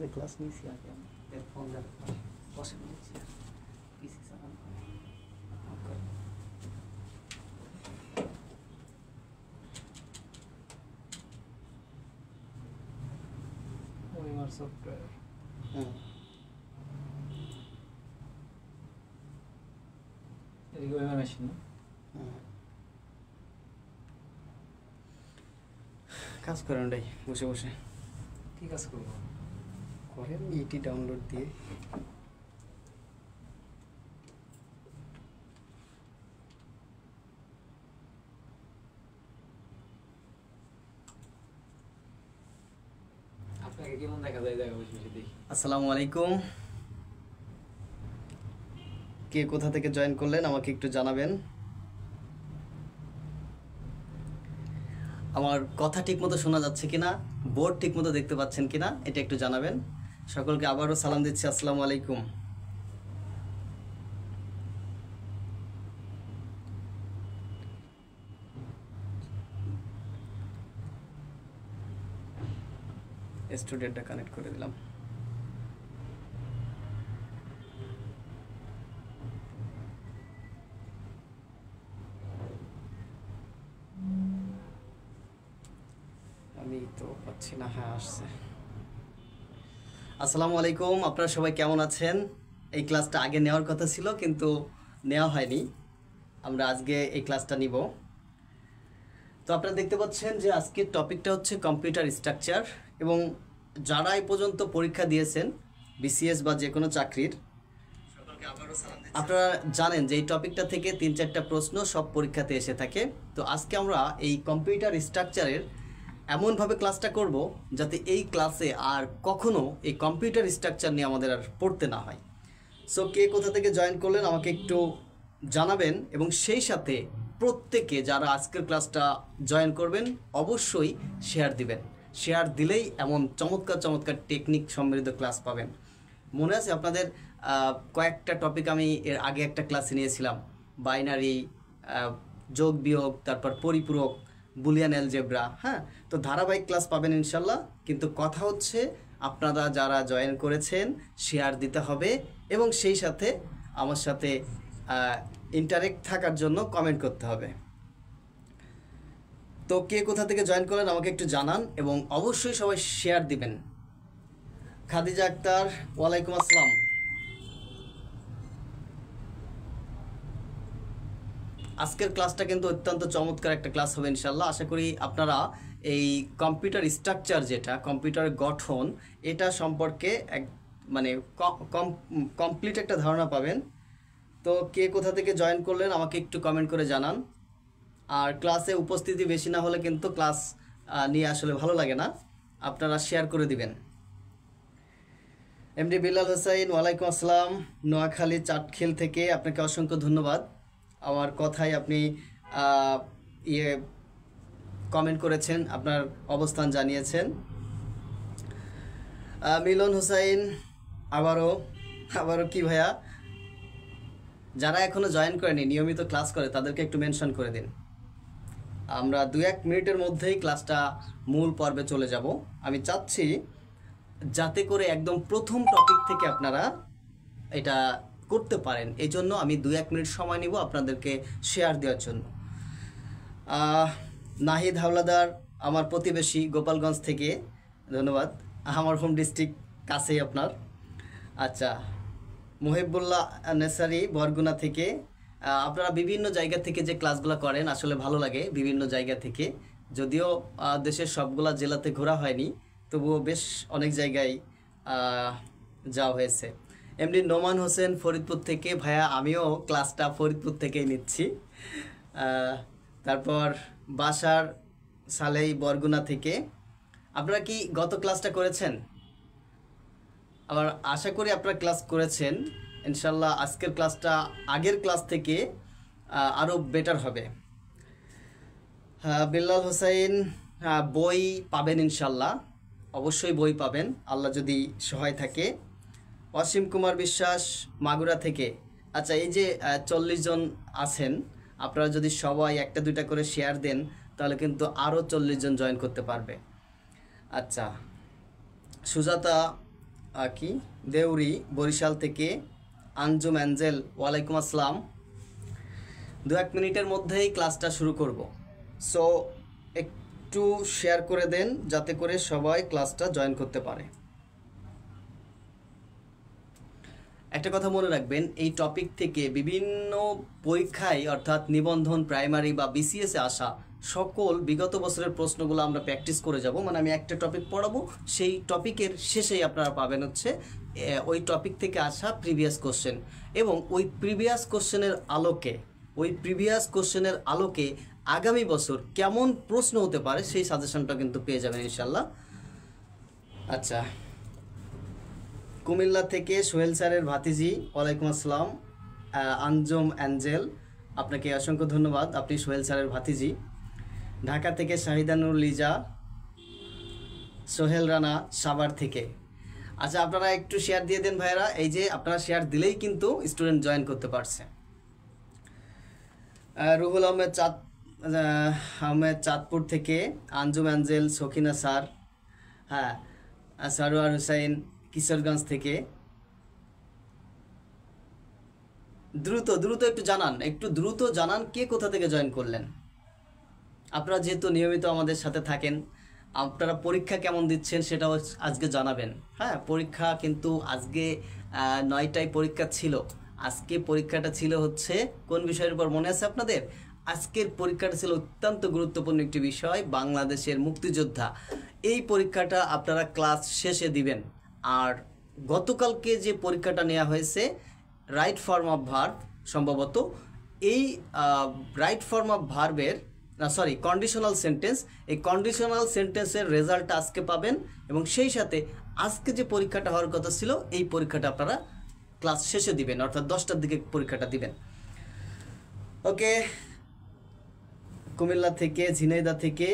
যে ক্লাস নিয়েছি আগে আমি ফোন বসে নিয়েছি পিসি চালান ওএমআর সফটওয়্যার এদিকে ওএমআর মেশিন না কাজ করেন ওটাই বসে বসে কি কাজ করবো করেন ইটি ডাউনলোড দিয়ে আপনাকে কেমন দেখা যায় জায়গা বসে বসে দেখি। আসসালামু আলাইকুম, কে কোথা থেকে জয়েন করলেন আমাকে একটু জানাবেন। আমার কথা ঠিকমতো শোনা যাচ্ছে কিনা, বোর্ড ঠিকমতো দেখতে পাচ্ছেন কিনা এটা একটু জানাবেন। সকলকে আবারও সালাম দিচ্ছি, আসসালামু আলাইকুম। স্টুডিওটা কানেক্ট করে দিলাম। আমি তো পাচ্ছি না, হ্যাঁ আসছে। আসসালামু আলাইকুম, আপনারা সবাই কেমন আছেন? এই ক্লাসটা আগে নেওয়ার কথা ছিল কিন্তু নেওয়া হয়নি, আমরা আজকে এই ক্লাসটা নিব। তো আপনারা দেখতে পাচ্ছেন যে আজকের টপিকটা হচ্ছে কম্পিউটার স্ট্রাকচার, এবং যারা এই পর্যন্ত পরীক্ষা দিয়েছেন বিসিএস বা যে কোনো চাকরির, আপনারা জানেন যে এই টপিকটা থেকে 3-4টা প্রশ্ন সব পরীক্ষাতে এসে থাকে। তো আজকে আমরা এই কম্পিউটার স্ট্রাকচারের এমনভাবে ক্লাসটা করব যাতে এই ক্লাসে আর কখনো এই কম্পিউটার স্ট্রাকচার নিয়ে আমাদের আর পড়তে না হয়। সো কে কোথা থেকে জয়েন করলেন আমাকে একটু জানাবেন, এবং সেই সাথে প্রত্যেকে যারা আজকের ক্লাসটা জয়েন করবেন অবশ্যই শেয়ার দিবেন। শেয়ার দিলেই এমন চমৎকার চমৎকার টেকনিক সমৃদ্ধ ক্লাস পাবেন। মনে আছে আপনাদের কয়েকটা টপিক আমি এর আগে একটা ক্লাসে নিয়েছিলাম, বাইনারি, যোগ বিয়োগ, তারপর পরিপূরক, বুলিয়ান অ্যালজেব্রা। হ্যাঁ, তো ধারাবাহিক ক্লাস পাবেন ইনশাল্লাহ। কিন্তু কথা হচ্ছে আপনারা যারা জয়েন করেছেন শেয়ার দিতে হবে, এবং সেই সাথে আমার সাথে ইন্টারেক্ট থাকার জন্য কমেন্ট করতে হবে। তো কে কোথা থেকে জয়েন করলেন আমাকে একটু জানান, এবং অবশ্যই সবাই শেয়ার দিবেন। খাদিজা আক্তার, ওয়ালাইকুম আসসালাম। আজকের ক্লাসটা কিন্তু অত্যন্ত চমৎকার একটা ক্লাস হবে ইনশাল্লাহ। আশা করি আপনারা এই কম্পিউটার স্ট্রাকচার, যেটা কম্পিউটারের গঠন, এটা সম্পর্কে মানে কমপ্লিট একটা ধারণা পাবেন। তো কে কোথা থেকে জয়েন করলেন আমাকে একটু কমেন্ট করে জানান। আর ক্লাসে উপস্থিতি বেশি না হলে কিন্তু ক্লাস নিয়ে আসলে ভালো লাগে না, আপনারা শেয়ার করে দিবেন। এমডি বিল্লাল হোসাইন, ওয়ালাইকুম আসসালাম, নোয়াখালী চাটখিল থেকে, আপনাকে অসংখ্য ধন্যবাদ। আমার কথায় আপনি কমেন্ট করেছেন, আপনার অবস্থান জানিয়েছেন। মিলন হোসাইন, আবারও কি ভাইয়া, যারা এখনো জয়েন করেনি, নিয়মিত ক্লাস করে, তাদেরকে একটু মেনশন করে দিন। আমরা 2-1 মিনিটের মধ্যেই ক্লাসটা মূল পর্বে চলে যাব। আমি চাচ্ছি যাতে করে একদম প্রথম টপিক থেকে আপনারা এটা করতে পারেন, এই জন্য আমি 2-1 মিনিট সময় নিব আপনাদেরকে শেয়ার দেওয়ার জন্য। নাহিদ হাওলাদার, আমার প্রতিবেশী গোপালগঞ্জ থেকে, ধন্যবাদ। আমার হোম ডিস্ট্রিক্ট কাছেই আপনার। আচ্ছা, মুহিবুল্লাহ নেসারি, বরগুনা থেকে। আপনারা বিভিন্ন জায়গা থেকে যে ক্লাসগুলো করেন আসলে ভালো লাগে, বিভিন্ন জায়গা থেকে, যদিও দেশের সবগুলা জেলাতে ঘোরা হয়নি, তবুও বেশ অনেক জায়গায় যাওয়া হয়েছে। এমডি নোমান হোসেন, ফরিদপুর থেকে, ভাইয়া আমিও ক্লাসটা ফরিদপুর থেকেই নিচ্ছি। তারপর বাসার সালেই, বরগুনা থেকে। আপনারা কি গত ক্লাসটা করেছেন? আবার আশা করি আপনারা ক্লাস করেছেন ইনশাল্লাহ। আজকের ক্লাসটা আগের ক্লাস থেকে আরও বেটার হবে। বিল্লাল হোসাইন, বই পাবেন ইনশাল্লাহ, অবশ্যই বই পাবেন আল্লাহ যদি সহায় থাকে। অসীম কুমার বিশ্বাস, মাগুরা থেকে। আচ্ছা, এই যে 40 জন আছেন, আপনারা যদি সবাই 1-2টা করে শেয়ার দেন তাহলে কিন্তু আরও 40 জন জয়েন করতে পারবে। আচ্ছা, সুজাতা কি দেউরি বরিশাল থেকে, আঞ্জুম অ্যাঞ্জেল ওয়ালাইকুম আসসালাম। 2-1 মিনিটের মধ্যেই ক্লাসটা শুরু করব, সো একটু শেয়ার করে দেন যাতে করে সবাই ক্লাসটা জয়েন করতে পারে। একটা কথা মনে রাখবেন, এই টপিক থেকে বিভিন্ন পরীক্ষায় অর্থাৎ নিবন্ধন, প্রাইমারি বা বিসিএসে আসা সকল বিগত বছরের প্রশ্নগুলো আমরা প্র্যাকটিস করে যাব। মানে আমি একটা টপিক পড়াবো, সেই টপিকের শেষেই আপনারা পাবেন হচ্ছে ওই টপিক থেকে আসা প্রিভিয়াস কোশ্চেন, এবং ওই প্রিভিয়াস কোশ্চেনের আলোকে আগামী বছর কেমন প্রশ্ন হতে পারে সেই সাজেশনটা কিন্তু পেয়ে যাবেন ইনশাল্লাহ। আচ্ছা, কুমিল্লা থেকে সোহেল স্যারের ভাতিজি, ওয়ালাইকুম আসসালাম। আঞ্জুম অ্যাঞ্জেল, আপনাকে অসংখ্য ধন্যবাদ, আপনি সোহেল স্যারের ভাতিজি। ঢাকা থেকে শাহিদানুর লিজা, সোহেল রানা সাভার থেকে। আচ্ছা, আপনারা একটু শেয়ার দিয়ে দেন ভাইয়েরা, এই যে আপনারা শেয়ার দিলেই কিন্তু স্টুডেন্ট জয়েন করতে পারছে। রুহুল আহমেদ চাঁদপুর থেকে, আঞ্জুম অ্যাঞ্জেল, সখিনা স্যার, হ্যাঁ, সারোয়ার হুসাইন কিশোরগঞ্জ থেকে। দ্রুত একটু দ্রুত জানান কে কোথা থেকে জয়েন করলেন। আপনারা যেহেতু নিয়মিত আমাদের সাথে থাকেন, আপনারা পরীক্ষা কেমন দিচ্ছেন সেটাও আজকে জানাবেন। হ্যাঁ, পরীক্ষা কিন্তু আজকে 9টায় পরীক্ষা ছিল। আজকে পরীক্ষাটা ছিল হচ্ছে কোন বিষয়ের উপর মনে আছে আপনাদের? আজকের পরীক্ষাটা ছিল অত্যন্ত গুরুত্বপূর্ণ একটি বিষয়, বাংলাদেশের মুক্তিযোদ্ধা। এই পরীক্ষাটা আপনারা ক্লাস শেষে দিবেন। আর গতকালকে যে পরীক্ষাটা নেওয়া হয়েছে রাইট ফর্ম অফ ভার্ব, সম্ভবত এই রাইট ফর্ম অফ ভার্বের কন্ডিশনাল সেন্টেন্স, এই কন্ডিশনাল সেন্টেন্সের রেজাল্ট আজকে পাবেন, এবং সেই সাথে আজকে যে পরীক্ষাটা হওয়ার কথা ছিল এই পরীক্ষাটা আপনারা ক্লাস শেষে দিবেন, অর্থাৎ 10টার দিকে পরীক্ষাটা দিবেন। ওকে, কুমিল্লা থেকে, ঝিনাইদহ থেকে,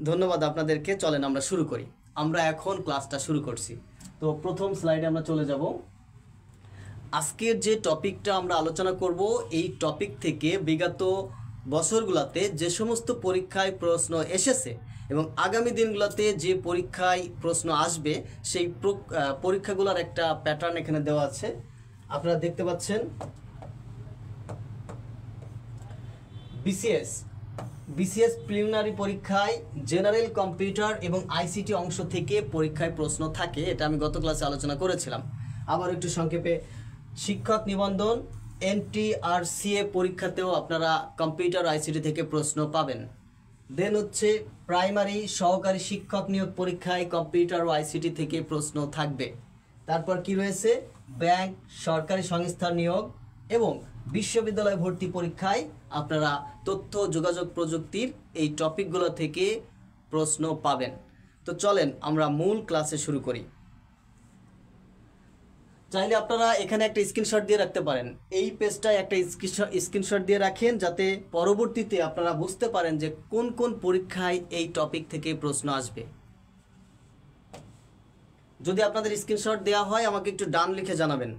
ধন্যবাদ আপনাদেরকে। চলেন আমরা শুরু করি। আমরা এখন ক্লাসটা শুরু করছি। তো প্রথম স্লাইডে আমরা চলে যাব। আজকের যে টপিকটা আমরা আলোচনা করব, এই টপিক থেকে বিগত বছরগুলোতে যে সমস্ত পরীক্ষায় প্রশ্ন এসেছে এবং আগামী দিনগুলোতে যে পরীক্ষায় প্রশ্ন আসবে সেই পরীক্ষাগুলোর একটা প্যাটার্ন এখানে দেওয়া আছে, আপনারা দেখতে পাচ্ছেন। বিসিএস প্রিলিমিনারি পরীক্ষায় জেনারেল কম্পিউটার এবং আইসিটি অংশ থেকে পরীক্ষায় প্রশ্ন থাকে, এটা আমি গত ক্লাসে আলোচনা করেছিলাম। আবার একটু সংক্ষেপে, শিক্ষক নিবন্ধন NTRCA পরীক্ষাতেও আপনারা কম্পিউটার আইসিটি থেকে প্রশ্ন পাবেন। দেন হচ্ছে প্রাইমারি সহকারী শিক্ষক নিয়োগ পরীক্ষায় কম্পিউটার ও আইসিটি থেকে প্রশ্ন থাকবে। তারপর কি রয়েছে? ব্যাংক, সরকারি সংস্থার নিয়োগ এবং বিশ্ববিদ্যালয় ভর্তি পরীক্ষায় আপনারা তথ্য যোগাযোগ প্রযুক্তির এই টপিকগুলো থেকে প্রশ্ন পাবেন। তো চলেন আমরা মূল ক্লাসে শুরু করি। চাইলে আপনারা এখানে একটা স্ক্রিনশট দিয়ে রাখতে পারেন, এই পেজটায় একটা স্ক্রিনশট দিয়ে রাখেন, যাতে পরবর্তীতে আপনারা বুঝতে পারেন যে কোন কোন পরীক্ষায় এই টপিক থেকে প্রশ্ন আসবে। যদি আপনাদের স্ক্রিনশট দেওয়া হয় আমাকে একটু ডান লিখে জানাবেন।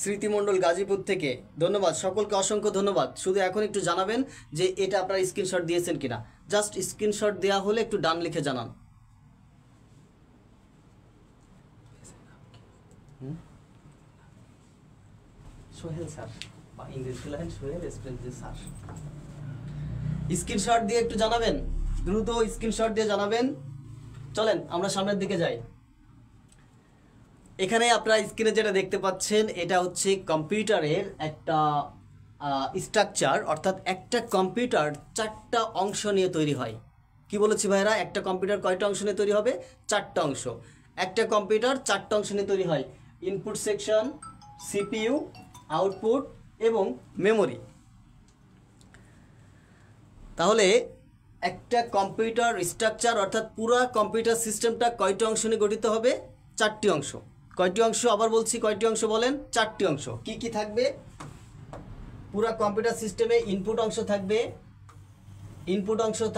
স্মৃতিমণ্ডল গাজীপুর থেকে, ধন্যবাদ সকলকে, অসংখ্য ধন্যবাদ। শুধু এখন একটু জানাবেন যে এটা আপনারা স্ক্রিনশট দিয়েছেন কিনা। জাস্ট স্ক্রিনশট দেওয়া হলে একটু ডান লিখে জানান। সোহেল স্যার বা ইংরেজি লেখেন সোহেল, স্পেলিং স্যার। স্ক্রিনশট দিয়ে একটু জানাবেন, দ্রুত স্ক্রিনশট দিয়ে জানাবেন। চলেন আমরা সামনের দিকে যাই। এখানে আপনারা স্ক্রিনে যেটা দেখতে পাচ্ছেন এটা হচ্ছে কম্পিউটারের একটা স্ট্রাকচার, অর্থাৎ একটা কম্পিউটার 4টা অংশ নিয়ে তৈরি হয়। কি বলেছি ভাইরা? একটা কম্পিউটার কয়টা অংশ নিয়ে তৈরি হবে? 4টা অংশ। একটা কম্পিউটার 4টা অংশ নিয়ে তৈরি হয়, ইনপুট সেকশন, সিপিইউ, আউটপুট এবং মেমোরি। তাহলে একটা কম্পিউটার স্ট্রাকচার অর্থাৎ পুরো কম্পিউটার সিস্টেমটা কয়টি অংশ নিয়ে গঠিত হবে? 4টি অংশ। কয়টি অংশ? আবার বলছি, কয়টি অংশ বলেন? 4টি অংশ। কি কি থাকবে পুরো কম্পিউটার সিস্টেমে? ইনপুট অংশ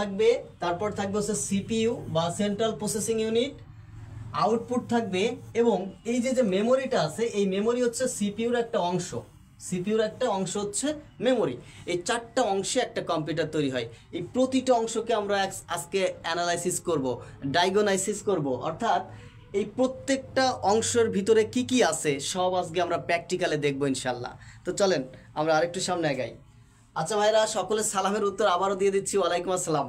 থাকবে, তারপর থাকবে হচ্ছে সিপিইউ বা সেন্ট্রাল প্রসেসিং ইউনিট, আউটপুট থাকবে, এবং এই যে মেমোরিটা আছে এই মেমোরি হচ্ছে সিপিইউর একটা অংশ, হচ্ছে মেমোরি। এই 4টা অংশে একটা কম্পিউটার তৈরি হয়। এই প্রতিটা অংশকে আমরা আজকে অ্যানালাইসিস করব, ডায়াগনাইসিস করব, অর্থাৎ এই প্রত্যেকটা অংশের ভিতরে কি কি আছে সব আজকে আমরা প্র্যাকটিক্যালে দেখবো ইনশাল্লাহ। তো চলেন আমরা আরেকটু সামনে আগাই। আচ্ছা ভাইরা, সকলের সালামের উত্তর আবারও দিয়ে দিচ্ছি, ওয়ালাইকুম আসসালাম।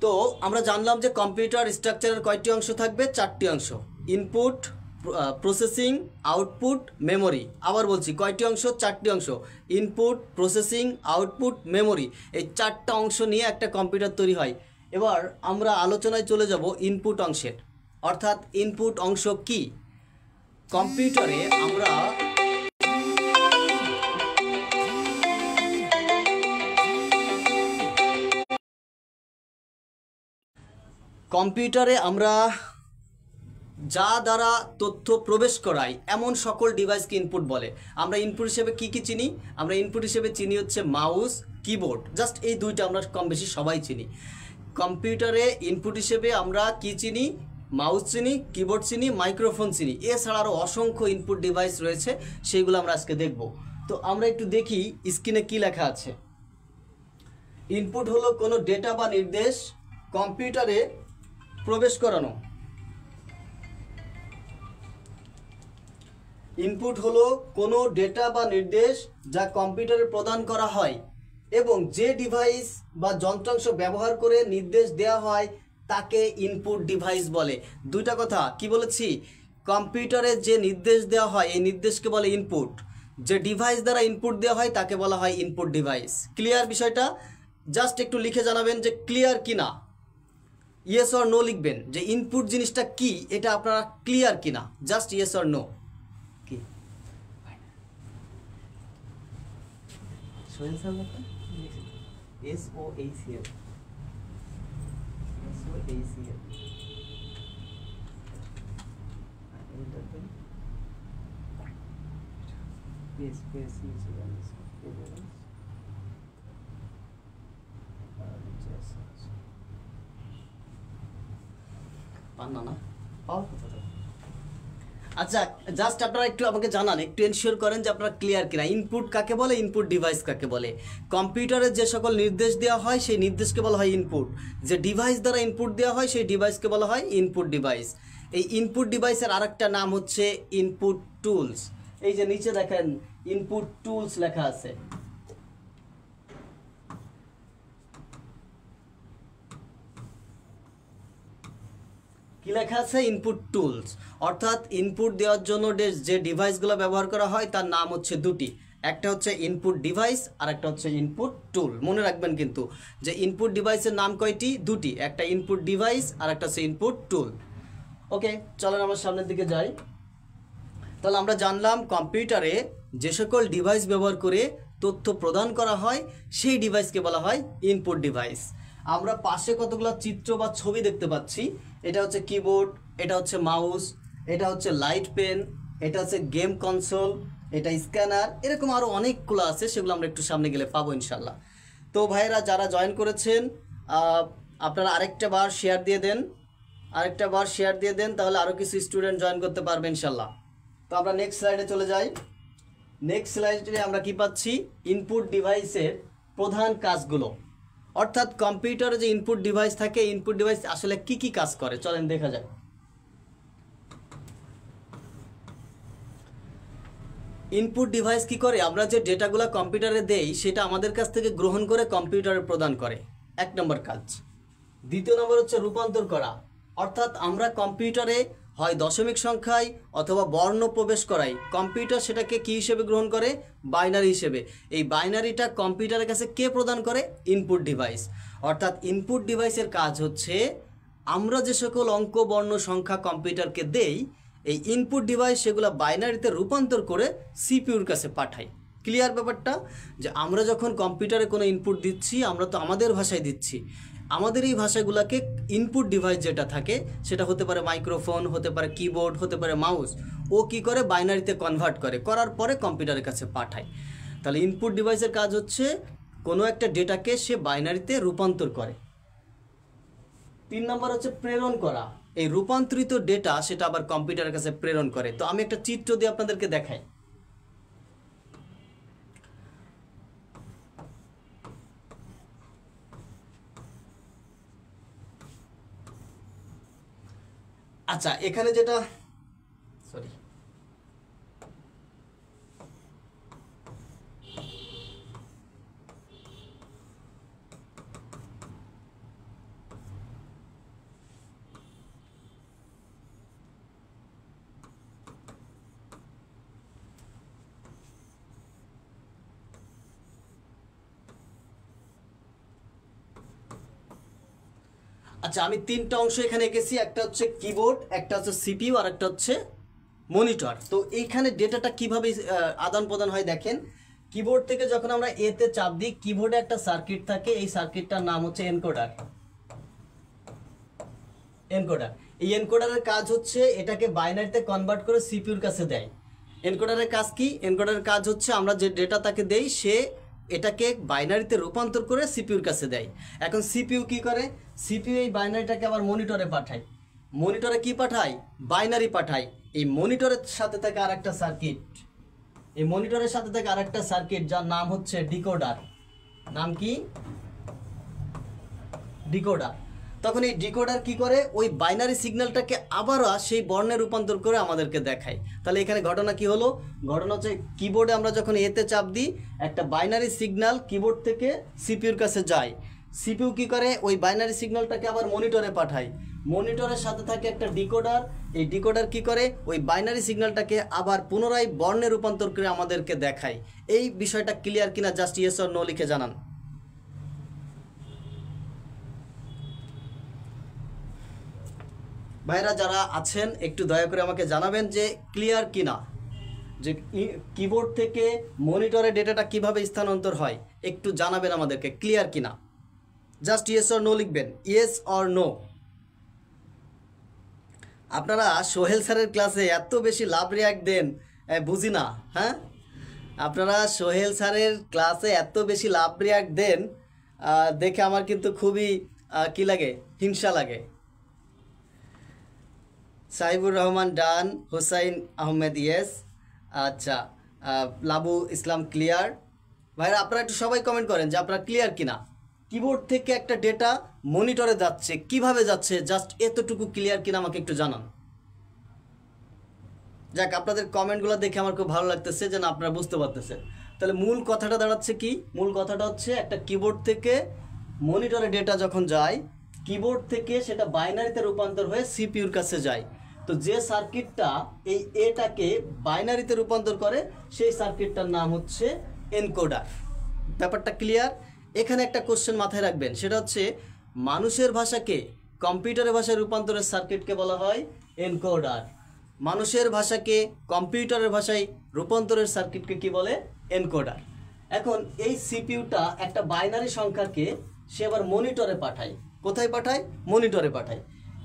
তো আমরা জানলাম যে কম্পিউটার স্ট্রাকচারের কয়টি অংশ থাকবে? 4টি অংশ, ইনপুট, প্রসেসিং, আউটপুট, মেমোরি। আবার বলছি কয়টি অংশ? 4টি অংশ, ইনপুট, প্রসেসিং, আউটপুট, মেমোরি। এই 4টা অংশ নিয়ে একটা কম্পিউটার তৈরি হয়। এবার আমরা আলোচনায় চলে যাব ইনপুট অংশের, অর্থাৎ ইনপুট অংশ কি কম্পিউটারে। আমরা যা দ্বারা তথ্য প্রবেশ করাই এমন সকল ডিভাইসকে ইনপুট বলে। আমরা ইনপুট হিসেবে কি কি চিনি? আমরা ইনপুট হিসেবে চিনি হচ্ছে মাউস, কিবোর্ড, জাস্ট এই দুইটা আমরা কম বেশি সবাই চিনি। কম্পিউটারে ইনপুট হিসেবে আমরা কি চিনি? মাউস চিনি, কিবোর্ড চিনি, মাইক্রোফোন চিনি। এছাড়া আরও অসংখ্য ইনপুট ডিভাইস রয়েছে, সেইগুলো আমরা আজকে দেখব। তো আমরা একটু দেখি স্ক্রিনে কি লেখা আছে। ইনপুট হলো কোনো ডেটা বা নির্দেশ কম্পিউটারে প্রবেশ করানো। ইনপুট হলো কোনো ডেটা বা নির্দেশ যা কম্পিউটারে প্রদান করা হয় এবং যে ডিভাইস বা যন্ত্রাংশ ব্যবহার করে নির্দেশ দেওয়া হয় তাকে ইনপুট ডিভাইস বলে। দুইটা কথা কি বলেছি? কম্পিউটারে যে নির্দেশ দেওয়া হয় এই নির্দেশকে বলে ইনপুট, যে ডিভাইস দ্বারা ইনপুট দেওয়া হয় তাকে বলা হয় ইনপুট ডিভাইস। ক্লিয়ার বিষয়টা? জাস্ট একটু লিখে জানাবেন যে ক্লিয়ার কিনা, ইয়েস অর নো লিখবেন যে ইনপুট জিনিসটা কি, এটা আপনারা ক্লিয়ার কিনা, জাস্ট ইয়েস অর নো। কি SOACL আচ্ছা, জাস্ট আপনারা একটু আমাকে জানান, একটু এনশিওর করেন যে আপনারা ক্লিয়ার কিনা। ইনপুট কাকে বলে, ইনপুট ডিভাইস কাকে বলে? কম্পিউটারে যে সকল নির্দেশ দেওয়া হয় সেই নির্দেশকে বলা হয় ইনপুট, যে ডিভাইস দ্বারা ইনপুট দেওয়া হয় সেই ডিভাইসকে বলা হয় ইনপুট ডিভাইস। এই ইনপুট ডিভাইসের আরেকটা নাম হচ্ছে ইনপুট টুলস। এই যে নিচে দেখেন ইনপুট টুলস লেখা আছে। কি লেখা আছে? Input tools. অর্থাৎ ইনপুট দেওয়ার জন্য যে ডিভাইসগুলো ব্যবহার করা হয় তার নাম হচ্ছে দুটি, একটা হচ্ছে ইনপুট ডিভাইস আর একটা হচ্ছে ইনপুট টুল। মনে রাখবেন কিন্তু যে ইনপুট ডিভাইসের নাম কয়টি? দুটি, একটা ইনপুট ডিভাইস আর একটা হচ্ছে ইনপুট টুল। ওকে, চলেন আমরা সামনের দিকে যাই। তাহলে আমরা জানলাম কম্পিউটারে যে সকল ডিভাইস ব্যবহার করে তথ্য প্রদান করা হয় সেই ডিভাইসকে বলা হয় ইনপুট ডিভাইস। আমরা পাশে কতগুলো চিত্র বা ছবি দেখতে পাচ্ছি। এটা হচ্ছে কিবোর্ড, এটা হচ্ছে মাউস, এটা হচ্ছে লাইট পেন, এটা হচ্ছে গেম কনসোল, এটা স্ক্যানার, এরকম আরও অনেকগুলো আছে, সেগুলো আমরা একটু সামনে গেলে পাবো ইনশাল্লাহ। তো ভাইয়েরা যারা জয়েন করেছেন আপনারা আরেকটা বার শেয়ার দিয়ে দেন, তাহলে আরও কিছু স্টুডেন্ট জয়েন করতে পারবে ইনশাল্লাহ। তো আমরা নেক্সট স্লাইডে চলে যাই। নেক্সট স্লাইডে আমরা কি পাচ্ছি? ইনপুট ডিভাইসের প্রধান কাজগুলো, অর্থাৎ কম্পিউটারে যে ইনপুট ডিভাইস থাকে, ইনপুট ডিভাইস আসলে কি কি কাজ করে চলেন দেখা যাক। ইনপুট ডিভাইস কি করে? আমরা যে ডেটাগুলো কম্পিউটারে দেই সেটা আমাদের কাছ থেকে গ্রহণ করে কম্পিউটারে প্রদান করে, 1 নম্বর কাজ। 2 নম্বর হচ্ছে রূপান্তর করা, অর্থাৎ আমরা কম্পিউটারে হয় দশমিক সংখ্যায় অথবা বর্ণ প্রবেশ করাই, কম্পিউটার সেটাকে কি হিসেবে গ্রহণ করে? বাইনারি হিসেবে। এই বাইনারিটা কম্পিউটারের কাছে কে প্রদান করে? Input device. অর্থাৎ ইনপুট ডিভাইসের কাজ হচ্ছে আমরা যে সকল অঙ্ক, বর্ণ, সংখ্যা কম্পিউটারকে দেই, এই ইনপুট ডিভাইস সেগুলো বাইনারিতে রূপান্তর করে সিপিইউর কাছে পাঠায়। ক্লিয়ার ব্যাপারটা? যে আমরা যখন কম্পিউটারে কোনো ইনপুট দিচ্ছি আমরা তো আমাদের ভাষায় দিচ্ছি, আমাদের এই ভাষাগুলোকে ইনপুট ডিভাইস যেটা থাকে সেটা হতে পারে মাইক্রোফোন, হতে পারে কিবোর্ড, হতে পারে মাউস, ও কি করে? বাইনারিতে কনভার্ট করে, করার পরে কম্পিউটারের কাছে পাঠায়। তাহলে ইনপুট ডিভাইসের কাজ হচ্ছে কোনো একটা ডেটাকে সে বাইনারিতে রূপান্তর করে। 3 নম্বর হচ্ছে প্রেরণ করা। এই রূপান্তরিত ডেটা সেটা আবার কম্পিউটারের কাছে প্রেরণ করে। তো আমি একটা চিত্র দিয়ে আপনাদেরকে দেখাই। আচ্ছা এখানে যেটা সরি আচ্ছা আমি তিনটা অংশ এখানে এঁকেছি, একটা হচ্ছে কিবোর্ড, একটা হচ্ছে সিপিইউ আর একটা হচ্ছে মনিটর। তো এইখানে ডেটাটা কিভাবে আদান প্রদান হয় দেখেন। কিবোর্ড থেকে যখন আমরা এতে চাপ দিই, কিবোর্ডে একটা সার্কিট থাকে, এই সার্কিটটার নাম হচ্ছে এনকোডার। এনকোডার, এই এনকোডারের কাজ হচ্ছে এটাকে বাইনারিতে কনভার্ট করে সিপিইউর কাছে দেয়। এনকোডারের কাজ কি? এনকোডারের কাজ হচ্ছে আমরা যে ডেটা তাকে দেই, সে এটাকে বাইনারিতে রূপান্তর করে সিপিইউর কাছে দেয়। এখন সিপিইউ কি করে? সিপিইউ এই বাইনারিটাকে আবার মনিটরে পাঠায়। মনিটরে কি পাঠায়? বাইনারি পাঠায়। এই মনিটরের সাথে থাকে আরেকটা সার্কিট, এই মনিটরের সাথে থাকে আরেকটা সার্কিট যার নাম হচ্ছে ডিকোডার। নাম কি? ডিকোডার। তখন এই ডিকোডার কি করে? ওই বাইনারি সিগন্যালটাকে আবারও সেই বর্ণে রূপান্তর করে আমাদেরকে দেখায়। তাহলে এখানে ঘটনা কি হলো? ঘটনা হচ্ছে কিবোর্ডে আমরা যখন এতে চাপ দিই, একটা বাইনারি সিগন্যাল কিবোর্ড থেকে সিপিইউর কাছে যায়। সিপিইউ কি করে? ওই বাইনারি সিগন্যালটাকে আবার মনিটরে পাঠায়। মনিটরের সাথে থাকে একটা ডিকোডার। এই ডিকোডার কি করে? ওই বাইনারি সিগন্যালটাকে আবার পুনরায় বর্ণে রূপান্তর করে আমাদেরকে দেখায়। এই বিষয়টা ক্লিয়ার কিনা জাস্ট ইয়েস অর নো লিখে জানান। ভাইরা যারা আছেন একটু দয়া করে আমাকে জানাবেন যে ক্লিয়ার কিনা, যে কিবোর্ড থেকে মনিটরে ডেটাটা কিভাবে স্থানান্তর হয়, একটু জানাবেন আমাদেরকে ক্লিয়ার কিনা। জাস্ট ইয়েস অর নো লিখবেন, ইয়েস অর নো। আপনারা সোহেল স্যারের ক্লাসে এত বেশি লাভ রিয়াক্ট দেন, বুঝি না। হ্যাঁ, আপনারা সোহেল স্যারের ক্লাসে এত বেশি লাভ রিয়াক্ট দেন, দেখে আমার কিন্তু খুবই কি লাগে, হিংসা লাগে। সাইবুর রহমান ডান, হুসাইন আহমেদ ইয়েস, আচ্ছা লাবু ইসলাম ক্লিয়ার। ভাইরা আপনারা একটু সবাই কমেন্ট করেন যে আপনারা ক্লিয়ার কিনা। কিবোর্ড থেকে একটা ডেটা মনিটরে যাচ্ছে, কিভাবে যাচ্ছে জাস্ট এতটুকু ক্লিয়ার কিনা আমাকে একটু জানান। যাক, আপনাদের কমেন্টগুলো দেখে আমার খুব ভালো লাগতেছে যে না আপনারা বুঝতে পারতেছেন। তাহলে মূল কথাটা দাঁড়াচ্ছে কি? মূল কথাটা হচ্ছে একটা কিবোর্ড থেকে মনিটরে ডেটা যখন যায়, কিবোর্ড থেকে সেটা বাইনারিতে রূপান্তর হয়ে সিপিইউর কাছে যায়। তো যে সার্কিটটা এই এটাকে বাইনারিতে রূপান্তর করে, সেই সার্কিটটার নাম হচ্ছে এনকোডার। ব্যাপারটা ক্লিয়ার? এখানে একটা কোশ্চেন মাথায় রাখবেন, সেটা হচ্ছে মানুষের ভাষাকে কম্পিউটারের ভাষায় রূপান্তরের সার্কিটকে বলা হয় এনকোডার। মানুষের ভাষাকে কম্পিউটারের ভাষায় রূপান্তরের সার্কিটকে কি বলে? এনকোডার। এখন এই সিপিইউটা একটা বাইনারি সংখ্যাকে সে আবার মনিটরে পাঠায়। কোথায় পাঠায়? মনিটরে পাঠায়।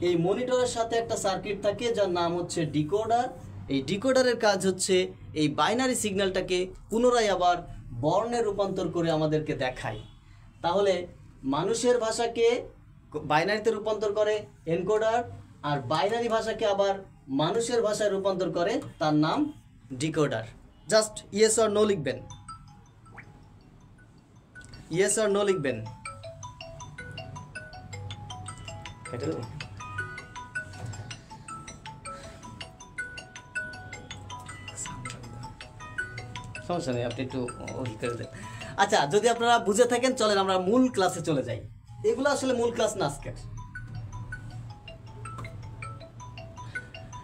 এই মনিটরের সাথে একটা সার্কিট থাকে যার নাম হচ্ছে ডিকোডার। এই ডিকোডারের কাজ হচ্ছে এই বাইনারি সিগন্যালটাকে পুনরায় আবার বর্ণে রূপান্তর করে আমাদেরকে দেখায়। তাহলে মানুষের ভাষাকে বাইনারিতে রূপান্তর করে এনকোডার, আর বাইনারি ভাষাকে আবার মানুষের ভাষায় রূপান্তর করে, তার নাম decoder. Just yes or no লিখবেন, ইয়েস অর নো লিখবেন। সমস্যা নেই, আপনি একটু করে দেন। আচ্ছা, যদি আপনারা বুঝে থাকেন চলেন আমরা মূল ক্লাসে চলে যাই। এগুলো আসলে মূল ক্লাস না আজকের।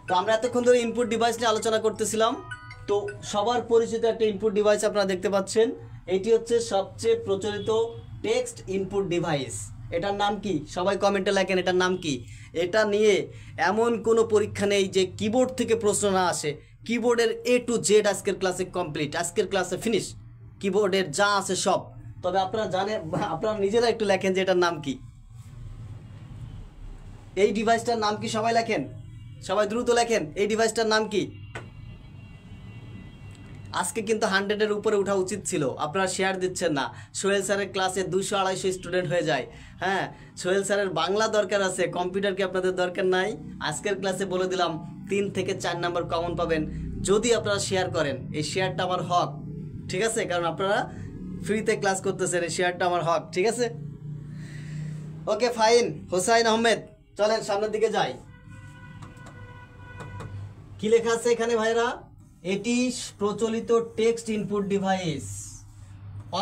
তো আমরা এতক্ষণ ধরে ইনপুট ডিভাইস নিয়ে আলোচনা করতেছিলাম। তো সবার পরিচিত একটা ইনপুট ডিভাইস আপনারা দেখতে পাচ্ছেন, এটি হচ্ছে সবচেয়ে প্রচলিত টেক্সট ইনপুট ডিভাইস। এটার নাম কি? সবাই কমেন্টে লেখেন এটার নাম কি। এটা নিয়ে এমন কোনো পরীক্ষা নেই যে কিবোর্ড থেকে প্রশ্ন না আসে। কিবোর্ডের A to Z আজকের ক্লাসে কমপ্লিট, আজকের ক্লাসে ফিনিশ, কিবোর্ডের যা আছে সব। তবে আপনারা জানেন, আপনারা নিজেরা একটু লেখেন যে এটার নাম কি। এই ডিভাইসটার নাম কি? সবাই লেখেন, সবাই দ্রুত লেখেন এই ডিভাইসটার নাম কি। আজকে কিন্তু 100-এর উপরে ওঠা উচিত ছিল, আপনারা শেয়ার দিচ্ছেন না। সোহেল স্যারের ক্লাসে 200-250 স্টুডেন্ট হয়ে যায়। হ্যাঁ, সোহেল স্যারের বাংলা দরকার আছে, কম্পিউটার কি আপনাদের দরকার নাই? আজকের ক্লাসে বলে দিলাম 3 থেকে 4 নাম্বার কমন পাবেন যদি আপনারা শেয়ার করেন। এই শেয়ারটা আমার হক, ঠিক আছে? কারণ আপনারা ফ্রিতে ক্লাস করতেছেন, এই শেয়ারটা আমার হক, ঠিক আছে? Okay fine. হুসাইন আহমেদ, চলেন সামনের দিকে যাই। কি লেখা আছে এখানে ভাইরা? এটি প্রচলিত টেক্সট ইনপুট ডিভাইস।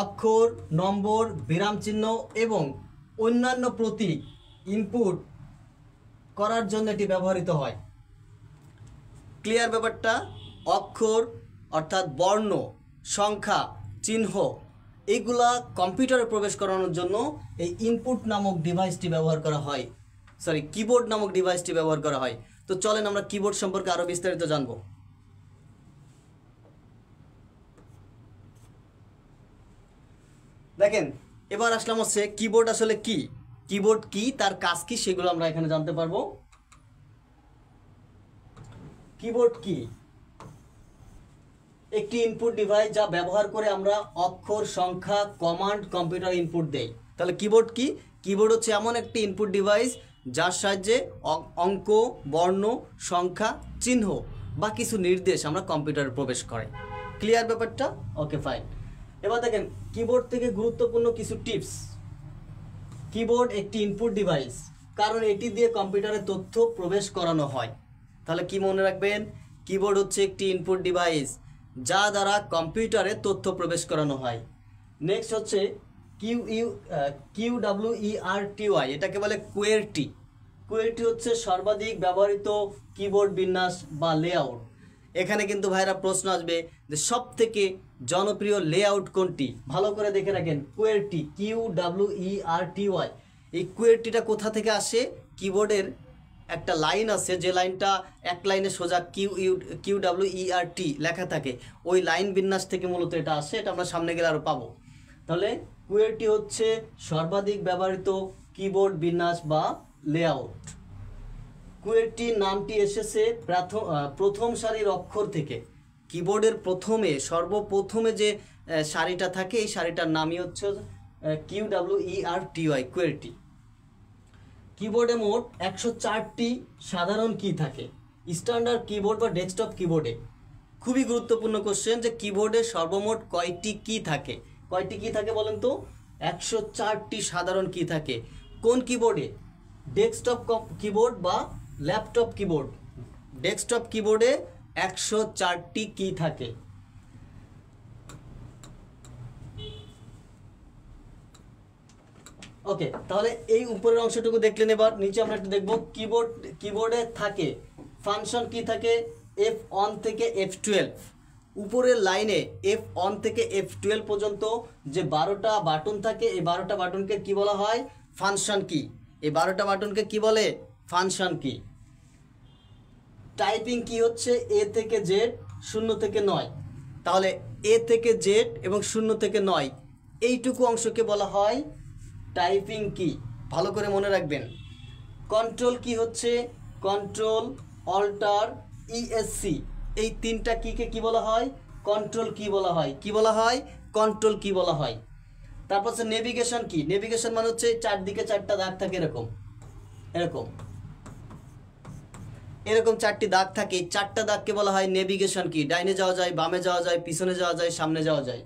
অক্ষর, নম্বর, বিরাম চিহ্ন এবং অন্যান্য প্রতীক ইনপুট করার জন্য এটি ব্যবহৃত হয়। ক্লিয়ার ব্যাপারটা? অক্ষর অর্থাৎ বর্ণ, সংখ্যা, চিহ্ন এইগুলা কম্পিউটারে প্রবেশ করানোর জন্য এই ইনপুট নামক ডিভাইসটি ব্যবহার করা হয়, কিবোর্ড নামক ডিভাইসটি ব্যবহার করা হয়। তো চলেন আমরা কিবোর্ড সম্পর্কে আরো বিস্তারিত জানবো। দেখেন, এবার আসলাম হচ্ছে কিবোর্ড আসলে কি, কিবোর্ড কি, তার কাজ কি, সেগুলো আমরা এখানে জানতে পারবো। কিবোর্ড কি? একটি ইনপুট ডিভাইস যা ব্যবহার করে আমরা অক্ষর, সংখ্যা, কমান্ড কম্পিউটার ইনপুট দেই। তাহলে কিবোর্ড কি? কিবোর্ড হচ্ছে এমন একটি ইনপুট ডিভাইস যার সাহায্যে অঙ্ক, বর্ণ, সংখ্যা, চিহ্ন বা কিছু নির্দেশ আমরা কম্পিউটারে প্রবেশ করাই। ক্লিয়ার ব্যাপারটা? ওকে, ফাইন। এবার দেখেন কিবোর্ড থেকে গুরুত্বপূর্ণ কিছু টিপস। কিবোর্ড একটি ইনপুট ডিভাইস কারণ এটি দিয়ে কম্পিউটারে তথ্য প্রবেশ করানো হয়। তাহলে কি মনে রাখবেন? কিবোর্ড হচ্ছে একটি ইনপুট ডিভাইস যা দ্বারা কম্পিউটারে তথ্য প্রবেশ করানো হয়। নেক্সট হচ্ছে QWERTY, এটাকে বলে QWERTY। QWERTY হচ্ছে সর্বাধিক ব্যবহৃত কিবোর্ড বিন্যাস বা লেআউট। এখানে কিন্তু ভাইরা প্রশ্ন আসবে যে সব থেকে জনপ্রিয় লেআউট কোনটি? ভালো করে দেখে রাখেন, QWERTY, QWERTY। এই QWERTYটা কোথা থেকে আসে? কিবোর্ডের একটা লাইন আছে, যে লাইনটা এক লাইনে সোজা QWERTY লেখা থাকে, ওই লাইন বিন্যাস থেকে মূলত এটা আসে। এটা আমরা সামনে গেলে আরও পাবো। তাহলে QWERTY হচ্ছে সর্বাধিক ব্যবহৃত কিবোর্ড বিন্যাস বা লেআউট। QWERTY নামটি এসেছে প্রথম সারির অক্ষর থেকে। কিবোর্ডের সর্বপ্রথমে যে সারিটা থাকে, এই সারিটার নামই হচ্ছে QWERTY, QWERTY। কিবোর্ডে মোট 104টি সাধারণ কি থাকে স্ট্যান্ডার্ড কিবোর্ড বা ডেস্কটপ কিবোর্ডে। খুবই গুরুত্বপূর্ণ কোশ্চেন যে কিবোর্ডে সর্বমোট কয়টি কি থাকে? কয়টি কি থাকে বলেন তো? 104টি সাধারণ কি থাকে। কোন কিবোর্ডে? ডেস্কটপ কিবোর্ড বা ল্যাপটপ কিবোর্ড। ডেস্কটপ কিবোর্ডে 104টি কি থাকে। ওকে, তাহলে এই উপরের অংশটুকু দেখলেন। এবার নিচে আমরা একটু দেখব। কিবোর্ডে থাকে ফাংশন কি থাকে? F1 থেকে F12। উপরের লাইনে F1 থেকে F12 পর্যন্ত যে 12টা বাটন থাকে, এই 12টা বাটনকে কি বলা হয়? ফাংশন কি। এই 12টা বাটনকে কি বলে? ফাংশন কি। টাইপিং কি হচ্ছে A থেকে Z, 0 থেকে 9। তাহলে A থেকে Z এবং 0 থেকে 9 এইটুকু অংশকে বলা হয় টাইপিং কি। ভালো করে মনে রাখবেন। কন্ট্রোল কি হচ্ছে? কন্ট্রোল, অল্টার, ESC, এই তিনটা কিকে কি বলা হয়? কন্ট্রোল কি বলা হয়। কি বলা হয়? কন্ট্রোল কি বলা হয়। তারপর হচ্ছে নেভিগেশন কি। নেভিগেশন মানে হচ্ছে চারদিকে 4টা দাগ থাকে, এরকম এরকম 4টি দাগ থাকে। 4টা দাগকে বলা হয় নেভিগেশন কি। ডাইনে যাওয়া যায়, বামে যাওয়া যায়, পিছনে যাওয়া যায়, সামনে যাওয়া যায়।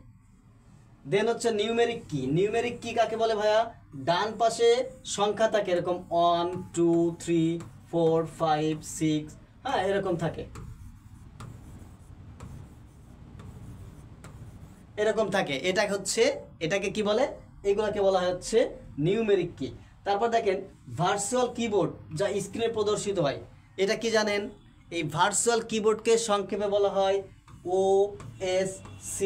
দেন হচ্ছে নিউমেরিক কি। নিউমেরিক কি কাকে বলে ভাইয়া? ডান পাশে সংখ্যা থাকে, এরকম 1 2 3 4 5 6, হ্যাঁ এরকম থাকে, এটাকে কি বলে? এগুলাকে বলা হচ্ছে নিউমেরিক কি। তারপর দেখেন ভার্চুয়াল কিবোর্ড যা স্ক্রিনে প্রদর্শিত হয়, এটা কি জানেন? এই ভার্চুয়াল কিবোর্ডকে সংক্ষেপে বলা হয় OSC।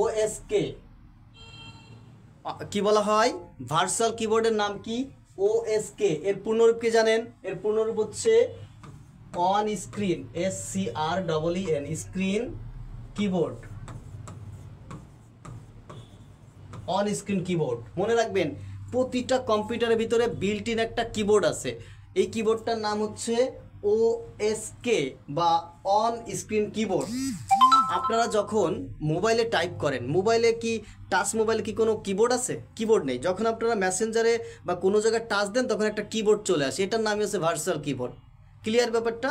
OSK কি বলা হয়? ভার্চুয়াল কিবোর্ডের নাম কি? OSK। এর পূর্ণরূপ কি জানেন? এর পূর্ণরূপ হচ্ছে on screen, SCREEN, screen keyboard. On screen keyboard. মনে রাখবেন প্রতিটা কম্পিউটারের ভিতরে বিল্ট ইন একটা কিবোর্ড আছে। এই কিবোর্ডটার নাম হচ্ছে OSK বা অন স্ক্রিন কিবোর্ড। আপনারা যখন মোবাইলে টাইপ করেন, টাচ মোবাইলে কি কোনো কিবোর্ড আছে? কিবোর্ড নেই। যখন আপনারা মেসেঞ্জারে বা কোনো জায়গায় টাচ দেন তখন একটা কিবোর্ড চলে আসে, এটার নামই হচ্ছে ভার্চুয়াল কিবোর্ড। ক্লিয়ার ব্যাপারটা?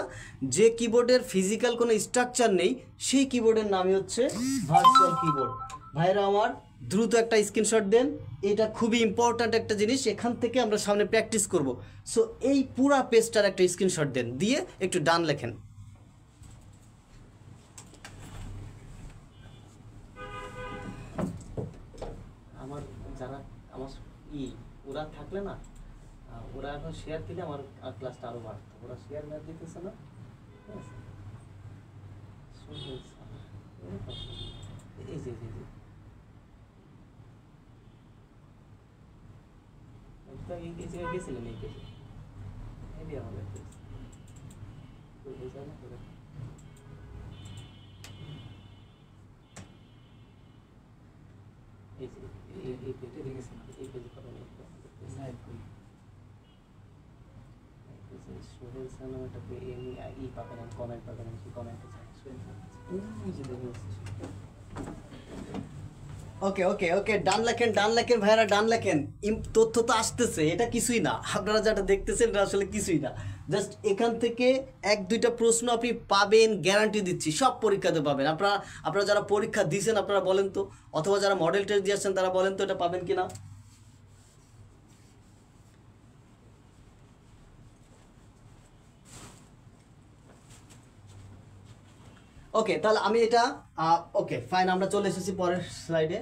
যে কিবোর্ডের ফিজিক্যাল কোনো স্ট্রাকচার নেই সেই কিবোর্ডের নামই হচ্ছে ভার্চুয়াল কিবোর্ড। ভাইরা আমার, দ্রুত একটা স্ক্রিনশট দেন। এটা খুবই ইম্পর্ট্যান্ট একটা জিনিস, এখান থেকে আমরা সামনে প্র্যাকটিস করব। সো এই পুরা পেজটার একটা স্ক্রিনশট দেন, দিয়ে একটু ডান লেখেন। আমার যারা আমার ওরা থাকলে না, ওরা এখন শেয়ার দিলে আমার ক্লাসটা আরো বাড়তো। ওরা শেয়ার না দিতেছে না, এই যে এই জায়গায় গেছিলেন, এই পেজে এই আমাদের সোহেল সালাম একটা ই পাবেন, কমেন্ট পাবেন, কমেন্টে ওকে ওকে ওকে, ডান লেখেন ভাইয়ারা, ডান লেখেন। তথ্য তো আসতেছে, এটা কিছুই না, আপনারা যেটা দেখতেছেন এটা আসলে কিছুই না। জাস্ট এখান থেকে 1-2টা প্রশ্ন আপনি পাবেন, গ্যারান্টি দিচ্ছি, সব পরীক্ষাতে পাবেন। আপনারা যারা পরীক্ষা দিয়েছেন আপনারা বলেন তো, অথবা যারা মডেল টেস্ট দিয়ে আসছেন তারা বলেন তো এটা পাবেন কিনা। ওকে, তাহলে আমি এটা ওকে ফাইন, আমরা চলে এসেছি পরের স্লাইডে।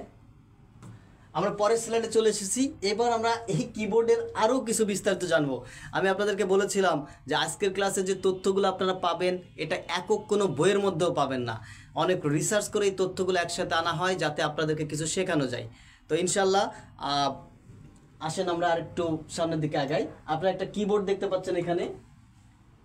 চলে এসেছি। এবার আমরা এই কিবোর্ডের আরও কিছু বিস্তারিত জানবো। আমি আপনাদেরকে বলেছিলাম যে আজকের ক্লাসে যে তথ্যগুলো আপনারা পাবেন এটা একক কোনো বইয়ের মধ্যেও পাবেন না, অনেক রিসার্চ করে এই তথ্যগুলো একসাথে আনা হয় যাতে আপনাদেরকে কিছু শেখানো যায়। তো ইনশাল্লাহ আসেন আমরা আর একটু সামনের দিকে আগাই। আপনারা একটা কিবোর্ড দেখতে পাচ্ছেন এখানে,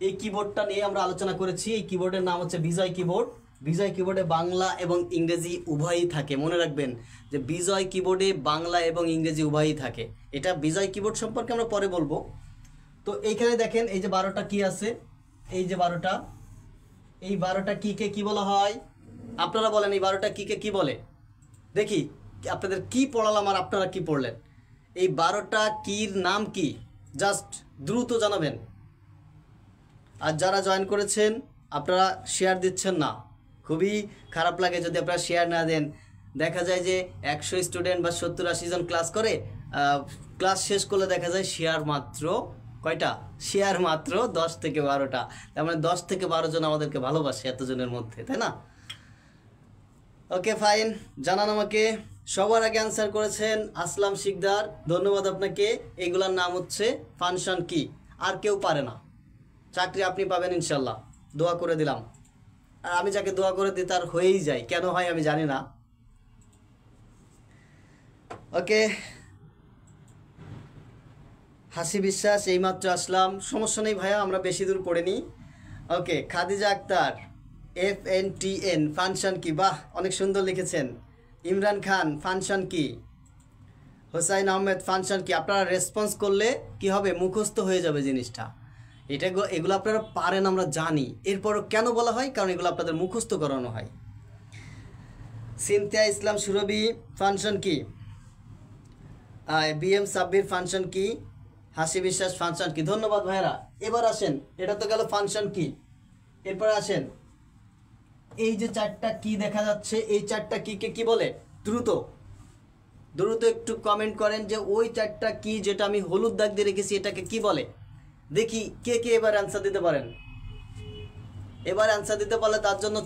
এই কিবোর্ডটা নিয়ে আমরা আলোচনা করেছি। এই কিবোর্ডের নাম হচ্ছে বিজয় কিবোর্ড। বিজয় কিবোর্ডে বাংলা এবং ইংরেজি উভয়ই থাকে, মনে রাখবেন যে বিজয় কিবোর্ডে বাংলা এবং ইংরেজি উভয়ই থাকে। এটা বিজয় কিবোর্ড সম্পর্কে আমরা পরে বলবো। তো এইখানে দেখেন এই যে 12টা কি আছে, এই যে 12টা, এই 12টা কিকে কি বলা হয় আপনারা বলেন, এই 12টা কিকে কি বলে? দেখি আপনাদের কি পড়ালাম আর আপনারা কি পড়লেন। এই 12টা কির নাম কি, জাস্ট দ্রুত জানাবেন। আর যারা জয়েন করেছেন আপনারা শেয়ার দিচ্ছেন না, খুবই খারাপ লাগে যদি আপনারা শেয়ার না দেন। দেখা যায় যে 100 স্টুডেন্ট বা 70-80 জন ক্লাস করে, ক্লাস শেষ করলে দেখা যায় শেয়ার মাত্র কয়টা, শেয়ার মাত্র 10 থেকে 12টা। তার মানে 10 থেকে 12 জন আমাদেরকে ভালোবাসে এতজনের মধ্যে, তাই না? ওকে ফাইন, জানান আমাকে। সবার আগে অ্যান্সার করেছেন আসলাম শিকদার, ধন্যবাদ আপনাকে। এইগুলার নাম হচ্ছে ফাংশন কি। আর কেউ পারে না, চাকরি আপনি পাবেন ইনশাল্লাহ, দোয়া করে দিলাম। আর আমি যাকে দোয়া করে দিই তার হয়েই যায়, কেন হয় আমি জানি না। ওকে, হাসি বিশ্বাস এইমাত্র আসলাম, সমস্যা নেই ভাইয়া, আমরা বেশি দূর পড়িনি। ওকে, খাদিজা আক্তার FNTN ফাংশন কি, বাহ অনেক সুন্দর লিখেছেন। ইমরান খান ফাংশন কি, হোসাইন আহমেদ ফাংশন কি। আপনারা রেসপন্স করলে কি হবে, মুখস্থ হয়ে যাবে জিনিসটা। এগুলো আপনারা পারেন আমরা জানি, এরপরও কেন বলা হয়, কারণ এগুলো আপনাদের মুখস্থ করানো হয়। সিনথিয়া ইসলাম সুরভি ফাংশন কি, BM সাব্বির ফাংশন কি, হাসি বিশ্বাস ফাংশন কি। ধন্যবাদ ভাইরা। এবার আসেন, এটা তো গেল ফাংশন কি। এরপর আসেন এই যে 4টা কি দেখা যাচ্ছে, এই 4টা কিকে কি বলে, দ্রুত দ্রুত একটু কমেন্ট করেন যে ওই 4টা কি যেটা আমি হলুদ দাগ দিয়ে রেখেছি এটাকে কি বলে। দেখি কে কে এবার অ্যান্সার দিতে পারেন। এবার অ্যান্সার দিতে পারলে তার জন্য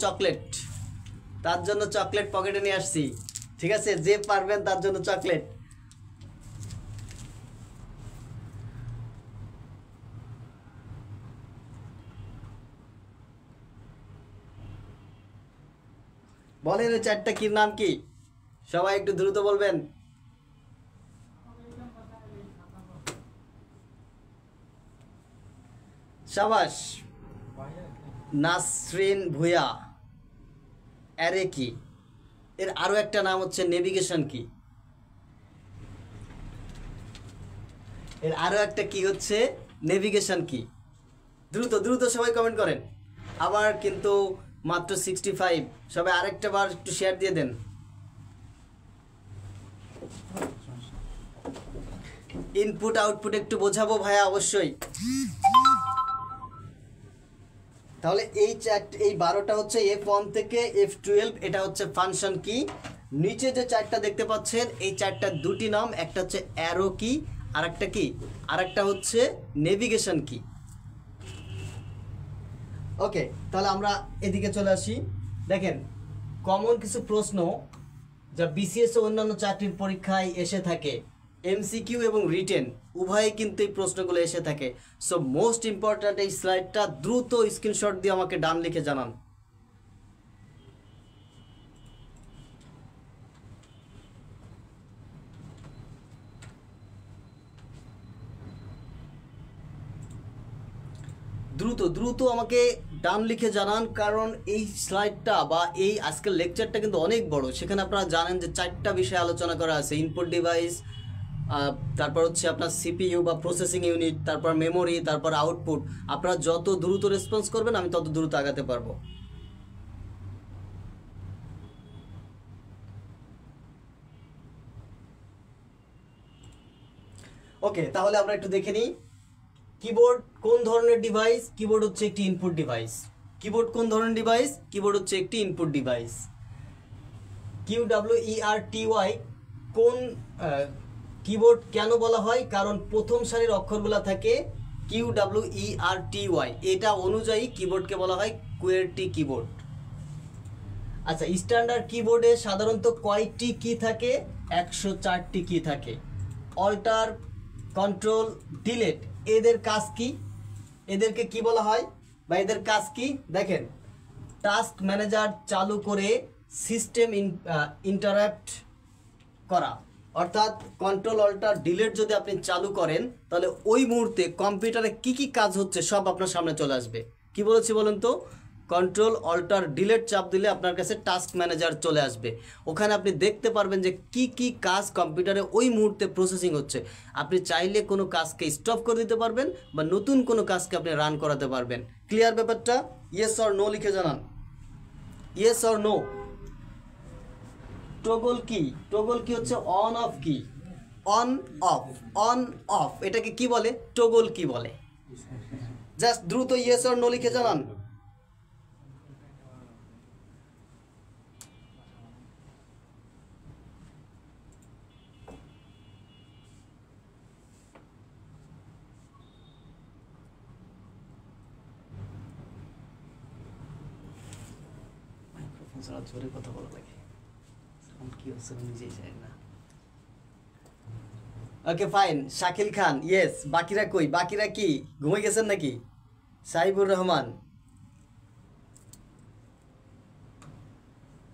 চকলেট পকেটে নিয়ে আসছি, ঠিক আছে? যে পারবেন তার জন্য চকলেট। বলেন ওই 4টা কির নাম কি, সবাই একটু দ্রুত বলবেন। শাবাশ, নাসরিন ভুয়া। অ্যারে কি, এর আরো একটা নাম হচ্ছে নেভিগেশন কি। এর আরো একটা কি হচ্ছে নেভিগেশন কি। দ্রুত দ্রুত সবাই কমেন্ট করেন। আবার কিন্তু মাত্র 65, সবাই আরেকটা বার একটু শেয়ার দিয়ে দেন। ইনপুট আউটপুট একটু বোঝাবো ভাইয়া, অবশ্যই। তাহলে এই 12টা হচ্ছে F1 থেকে F12, এটা হচ্ছে ফাংশন কি। নিচে যে চারটা দেখতে পাচ্ছেন এই চারটার দুটি নাম, একটা হচ্ছে অ্যারো কি, আর একটা কি, আর একটা হচ্ছে নেভিগেশন কি। ওকে, তাহলে আমরা এদিকে চলে আসি। দেখেন কমন কিছু প্রশ্ন যা বিসিএস ও অন্যান্য চাকরির পরীক্ষায় এসে থাকে, এমসিকিউ এবং রিটেন উভয়ে কিন্তু এই প্রশ্নগুলো এসে থাকে। সো মোস্ট ইম্পর্ট্যান্ট এই স্লাইডটা দ্রুত স্ক্রিনশট দিয়ে আমাকে ডান লিখে জানান। দ্রুত দ্রুত আমাকে ডান লিখে জানান, কারণ এই স্লাইডটা বা এই আজকের লেকচারটা কিন্তু অনেক বড়। সেখানে আপনারা জানেন যে চারটা বিষয় আলোচনা করা আছে, ইনপুট ডিভাইস, তারপর হচ্ছে আপনার সিপিইউ বা প্রসেসিং ইউনিট, তারপর মেমোরি, তারপর আউটপুট। আপনারা যত দ্রুত রেসপন্স করবেন আমি তত দ্রুত আগাতে পারবো। ওকে, তাহলে আমরা একটু দেখে নিই কিবোর্ড কোন ধরনের ডিভাইস। কিবোর্ড হচ্ছে একটি ইনপুট ডিভাইস। কিবোর্ড কোন ধরনের ডিভাইস? কিবোর্ড হচ্ছে একটি ইনপুট ডিভাইস। QWERTY কোন কিবোর্ড কেন বলা হয়? কারণ প্রথম সারির অক্ষরগুলো থাকে QWERTY, এটা অনুযায়ী কিবোর্ডকে বলা হয় QWERTY কিবোর্ড। আচ্ছা, স্ট্যান্ডার্ড কিবোর্ডে সাধারণত কয়টি কি থাকে? 104টি কি থাকে। অল্টার, কন্ট্রোল, ডিলিট এদের কাজ কি? এদেরকে কি বলা হয় বা এদের কাজ কি? দেখেন, টাস্ক ম্যানেজার চালু করে সিস্টেম ইন্টারাপ্ট করা, অর্থাৎ কন্ট্রোল অল্টার ডিলিট যদি আপনি চালু করেন তাহলে ওই মুহূর্তে কম্পিউটারে কি কি কাজ হচ্ছে সব আপনার সামনে চলে আসবে। কি বলেছি বলেন তো? কন্ট্রোল অল্টার ডিলিট চাপ দিলে আপনার কাছে টাস্ক ম্যানেজার চলে আসবে। ওখানে আপনি দেখতে পারবেন যে কি কি কাজ কম্পিউটারে ওই মুহূর্তে প্রসেসিং হচ্ছে। আপনি চাইলে কোনো কাজকে স্টপ করে দিতে পারবেন বা নতুন কোনো কাজকে আপনি রান করাতে পারবেন। ক্লিয়ার ব্যাপারটা? ইয়েস অর নো লিখে জানান। Yes or no. টগল কি? টগল কি হচ্ছে অন অফ কি। অন অফ, অন অফ এটাকে কি বলে? টগল কি বলে? জাস্ট দ্রুত ইয়েস অর নো লিখে জানান। জোরে কথা বলা লাগে, কি হচ্ছে নিজেই জানি না। ওকে ফাইন, শাকিল খান ইয়েস। বাকিরা কই? বাকিরা কি ঘুমিয়ে গেছেন নাকি? সাইবুর রহমান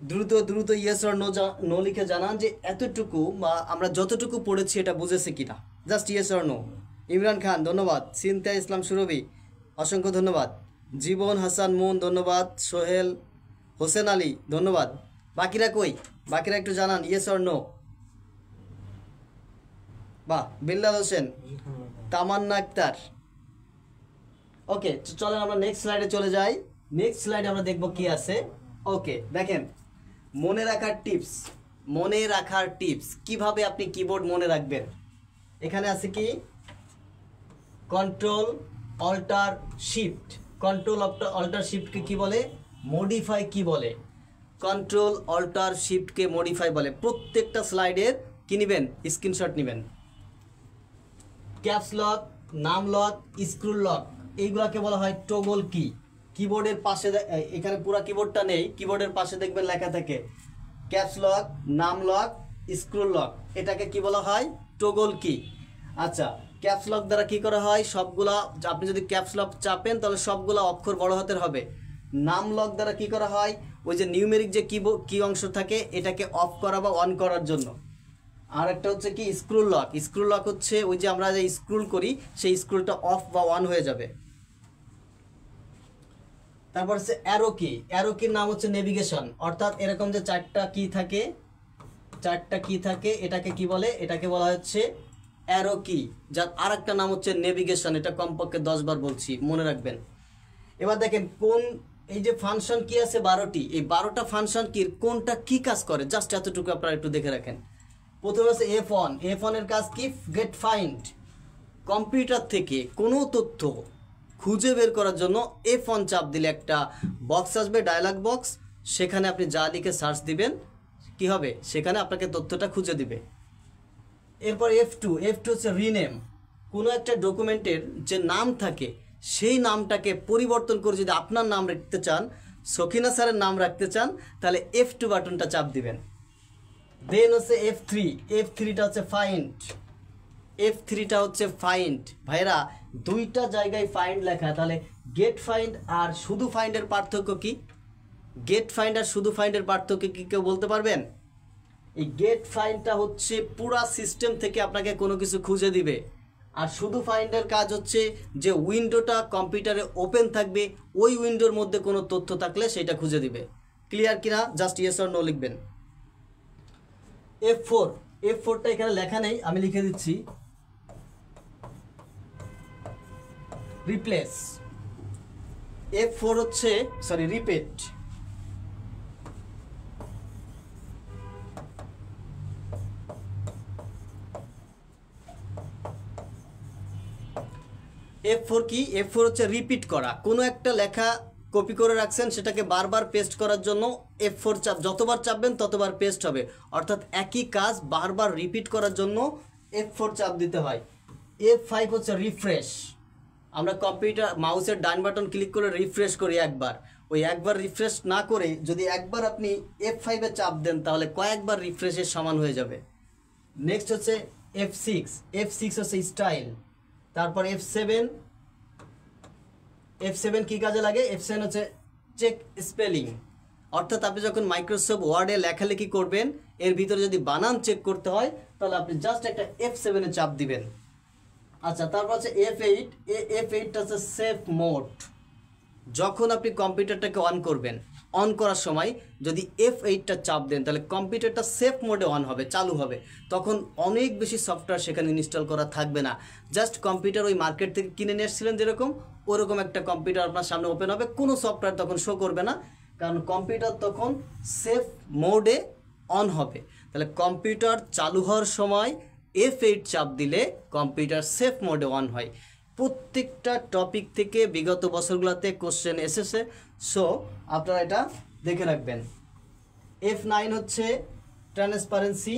দ্রুত দ্রুত ইয়েস অর নো লিখে জানান যে এতটুকু বা আমরা যতটুকু পড়েছি এটা বুঝেছে কিনা। Just yes or no. Imran Khan ধন্যবাদ। সিনথিয়া ইসলাম সুরভি অসংখ্য ধন্যবাদ। জীবন হাসান মুন ধন্যবাদ। সোহেল হোসেন আলী ধন্যবাদ। বাকিরা কই? বাকিরা একটু জানান ইয়েস অর নো। বাহ, বিল্লাল হোসেন, তামান্না আক্তার। ওকে, চলেন আমরা নেক্সট স্লাইডে চলে যাই। নেক্সট স্লাইডে আমরা দেখব কি আছে। ওকে, দেখেন মনে রাখার টিপস। মনে রাখার টিপস কিভাবে আপনি কিবোর্ড মনে রাখবেন। এখানে আছে কি control alt shift. Control alt শিফটকে কি বলে? মডিফাই কি বলে? কন্ট্রোল অল্টার শিফটকে মডিফাই বলে। প্রত্যেকটা স্লাইডের কি নেবেন? স্ক্রিনশট নেবেন। ক্যাপস লক, নাম লক, স্ক্রু লক এইগুলাকে বলা হয় টগল কি। কিবোর্ডের পাশে, এখানে পুরো কিবোর্ডটা নেই, কিবোর্ডের পাশে দেখবেন লেখা থাকে ক্যাপস লক, নাম লক, স্ক্রু লক, এটাকে কি বলা হয়? টগল কি। আচ্ছা, ক্যাপস লক দ্বারা কি করা হয়? সবগুলা, আপনি যদি ক্যাপস লক চাপেন তাহলে সবগুলা অক্ষর বড় হাতের হবে। নাম লক দ্বারা কি করা হয়? ওই যে নিউমেরিক যে কি অংশ থাকে এটাকে অফ করা বা অন করার জন্য। আর একটা হচ্ছে কি স্ক্রু লক। স্ক্রু লক হচ্ছে ওই যে আমরা যে স্ক্রুল করি সেই স্ক্রুলটা অফ বা অন হয়ে যাবে। তারপর হচ্ছে অ্যারো কি। অ্যারো কির নাম হচ্ছে নেভিগেশন, অর্থাৎ এরকম যে চারটা কি থাকে এটাকে কি বলে? এটাকে বলা হচ্ছে অ্যারো কি, যার আর একটা নাম হচ্ছে নেভিগেশন। এটা কমপক্ষে 10 বার বলছি, মনে রাখবেন। এবার দেখেন কোন এই যে ফাংশন কি আছে 12টি, এই 12টা ফাংশন কির কোনটা কি কাজ করে জাস্ট এতটুকু আপনারা একটু দেখে রাখেন। প্রথমে আছে F1। F1 এর কাজ কি? Gate find. কম্পিউটার থেকে কোনো তথ্য খুঁজে বের করার জন্য F1 চাপ দিলে একটা বক্স আসবে, ডায়ালগ বক্স। সেখানে আপনি যা লিখে সার্চ দিবেন কি হবে, সেখানে আপনাকে তথ্যটা খুঁজে দিবে। এরপর F2 হচ্ছে রিনেম। কোনো একটা ডকুমেন্টের যে নাম থাকে সেই নামটাকে পরিবর্তন করে যদি আপনার নাম রাখতে চান, সখিনা স্যারের নাম রাখতে চান, তাহলে F2 বাটনটা চাপ দিবেন। দেন হচ্ছে F3টা হচ্ছে ফাইন্ড। F3টা হচ্ছে ফাইন্ড। ভাইরা দুইটা জায়গায় ফাইন্ড লেখা, তাহলে গেট ফাইন্ড আর শুধু ফাইন্ডের পার্থক্য কি? গেট ফাইন্ড আর শুধু ফাইন্ডের পার্থক্য কি কেউ বলতে পারবেন? এই গেট ফাইন্ডটা হচ্ছে পুরা সিস্টেম থেকে আপনাকে কোনো কিছু খুঁজে দিবে, আর শুধু ফাইন্ডের কাজ হচ্ছে যে উইন্ডোটা কম্পিউটারে ওপেন থাকবে ওই উইন্ডোর মধ্যে কোনো তথ্য থাকলে সেটা খুঁজে দিবে। ক্লিয়ার কিনা? জাস্ট ইয়েস অর নো লিখবেন। F4টা এখানে লেখা নেই, আমি লিখে দিচ্ছি, রিপ্লেস। F4 হচ্ছে রিপিট। F4 কি? F4 হচ্ছে রিপিট করা। কোনো একটা লেখা কপি করে রাখছেন, সেটাকে বারবার পেস্ট করার জন্য F4 চাপ, যতবার চাপবেন ততবার পেস্ট হবে, অর্থাৎ একই কাজ বারবার রিপিট করার জন্য F4 চাপ দিতে হয়। F5 হচ্ছে রিফ্রেশ। আমরা কম্পিউটার মাউসের ডান বাটন ক্লিক করে রিফ্রেশ করি একবার, ওই একবার রিফ্রেশ না করে যদি একবার আপনি F5-এ চাপ দেন তাহলে কয়েকবার রিফ্রেশের সমান হয়ে যাবে। নেক্সট হচ্ছে F6 হচ্ছে স্টাইল। তারপর F7 কি কাজে লাগে? F7 হচ্ছে চেক স্পেলিং, অর্থাৎ আপনি যখন মাইক্রোসফট ওয়ার্ডে লেখালেখি করবেন এর ভিতরে যদি বানান চেক করতে হয় তাহলে আপনি জাস্ট একটা F7-এ চাপ দিবেন। আচ্ছা, তারপর হচ্ছে F8টা হচ্ছে সেভ মোড। যখন আপনি কম্পিউটারটাকে অন করবেন, অন করার সময় যদি F8টা চাপ দেন তাহলে কম্পিউটারটা সেভ মোডে অন হবে, চালু হবে। তখন অনেক বেশি সফটওয়্যার সেখানে ইনস্টল করা থাকবে না, জাস্ট কম্পিউটার ওই মার্কেট থেকে কিনে নিয়ে এসেছিলেন যেরকম ওরকম একটা কম্পিউটার আপনার সামনে ওপেন হবে, কোনো সফটওয়্যার তখন শো করবে না, কারণ কম্পিউটার তখন সেভ মোডে অন হবে। তাহলে কম্পিউটার চালু হওয়ার সময় F8 চাপ দিলে কম্পিউটার সেভ মোডে অন হয়। প্রত্যেকটা টপিক থেকে বিগত বছরগুলোতে কোশ্চেন এসেছে, সো আপনারা এটা দেখে রাখবেন। F9 হচ্ছে ট্রান্সপারেন্সি,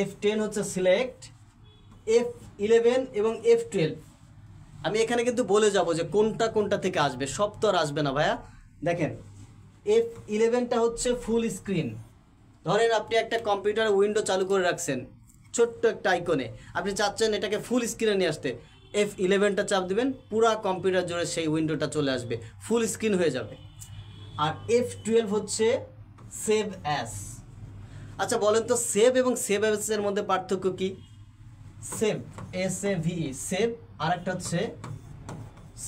F10 হচ্ছে সিলেক্ট, F11 এবং F12 আমি এখানে কিন্তু বলে যাব যে কোনটা থেকে আসবে, সব তো আর আসবে না ভাইয়া। দেখেন F11টা হচ্ছে ফুল স্ক্রিন। ধরেন আপনি একটা কম্পিউটার উইন্ডো চালু করে রাখছেন ছোট্ট একটা আইকনে, আপনি চাচ্ছেন এটাকে ফুল স্ক্রিনে নিয়ে আসতে, F11টা চাপ দিবেন, পুরা কম্পিউটার জুড়ে সেই উইন্ডোটা চলে আসবে, ফুল স্ক্রিন হয়ে যাবে। আর F12 হচ্ছে সেভ অ্যাস। আচ্ছা বলেন তো সেভ এবং সেভ অ্যাসের মধ্যে পার্থক্য কি? সেভ SAVE সেভ, আর একটা হচ্ছে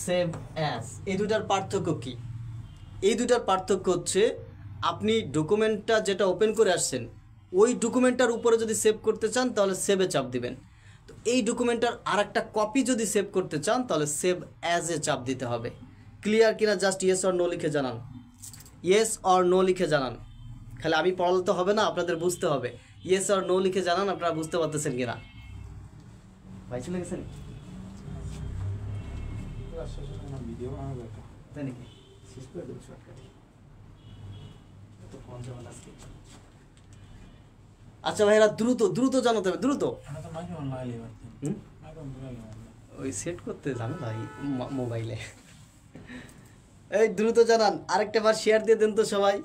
সেভ অ্যাস। এই দুটার পার্থক্য কি? এই দুটার পার্থক্য হচ্ছে আপনি ডকুমেন্টটা যেটা ওপেন করে আসছেন ওই ডকুমেন্টটার উপরে যদি সেভ করতে চান তাহলে সেভে চাপ দিবেন। তো এই ডকুমেন্টটার আর একটা কপি যদি সেভ করতে চান তাহলে সেভ অ্যাজে চাপ দিতে হবে। ক্লিয়ার কিনা? জাস্ট ইয়েস অর নো লিখে জানান, ইয়েস অর নো লিখে জানান। খালি আমি পড়ালে তো হবে না, আপনাদের বুঝতে হবে। ইয়েস অর নো লিখে জানান আপনারা বুঝতে পারতেছেন কিনা। ভাই চলে গেছেন? তাই নাকি? শেষ করে দেবো শর্টকাটে। আচ্ছা ভাইরা দ্রুত জানাতে হবে, দ্রুত। ওই সেট করতে জানো ভাই মোবাইলে। এই দ্রুত জানান, আরেকটা বার শেয়ার দিয়ে দেন তো সবাই।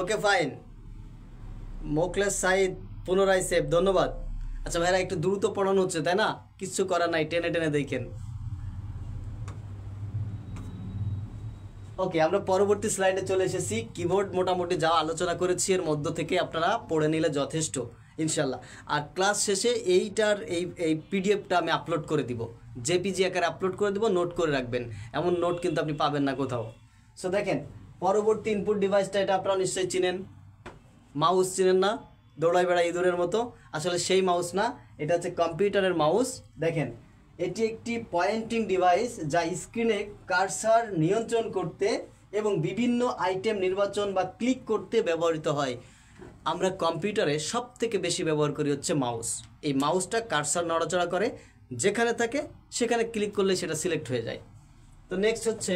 ওকে ফাইন, মোখলেস সাইদ পুনরায় সেভ, ধন্যবাদ। আচ্ছা ভাইরা একটু দ্রুত পড়ানো হচ্ছে তাই না, কিচ্ছু করার নাই, টেনে টেনে দেখেন। ওকে, আমরা পরবর্তী স্লাইডে চলে এসেছি। কিবোর্ড মোটামুটি যা আলোচনা করেছি এর মধ্য থেকে আপনারা পড়ে নিলে যথেষ্ট ইনশাল্লাহ। আর ক্লাস শেষে এইটার এই পিডিএফটা আমি আপলোড করে দিব, জেপিজি আকারে আপলোড করে দিব, নোট করে রাখবেন। এমন নোট কিন্তু আপনি পাবেন না কোথাও। সো দেখেন পরবর্তী ইনপুট ডিভাইসটা, এটা আপনারা নিশ্চয়ই চিনেন, মাউস চিনেন না? দৌড়াই বেড়া ইঁদুরের মতো, আসলে সেই মাউস না, এটা হচ্ছে কম্পিউটারের মাউস। দেখেন এটি একটি পয়েন্টিং ডিভাইস যা স্ক্রিনে কার্সার নিয়ন্ত্রণ করতে এবং বিভিন্ন আইটেম নির্বাচন বা ক্লিক করতে ব্যবহৃত হয়। আমরা কম্পিউটারে সব থেকে বেশি ব্যবহার করি হচ্ছে মাউস। এই মাউসটা কার্সার নড়াচড়া করে, যেখানে থাকে সেখানে ক্লিক করলে সেটা সিলেক্ট হয়ে যায়। তো নেক্সট হচ্ছে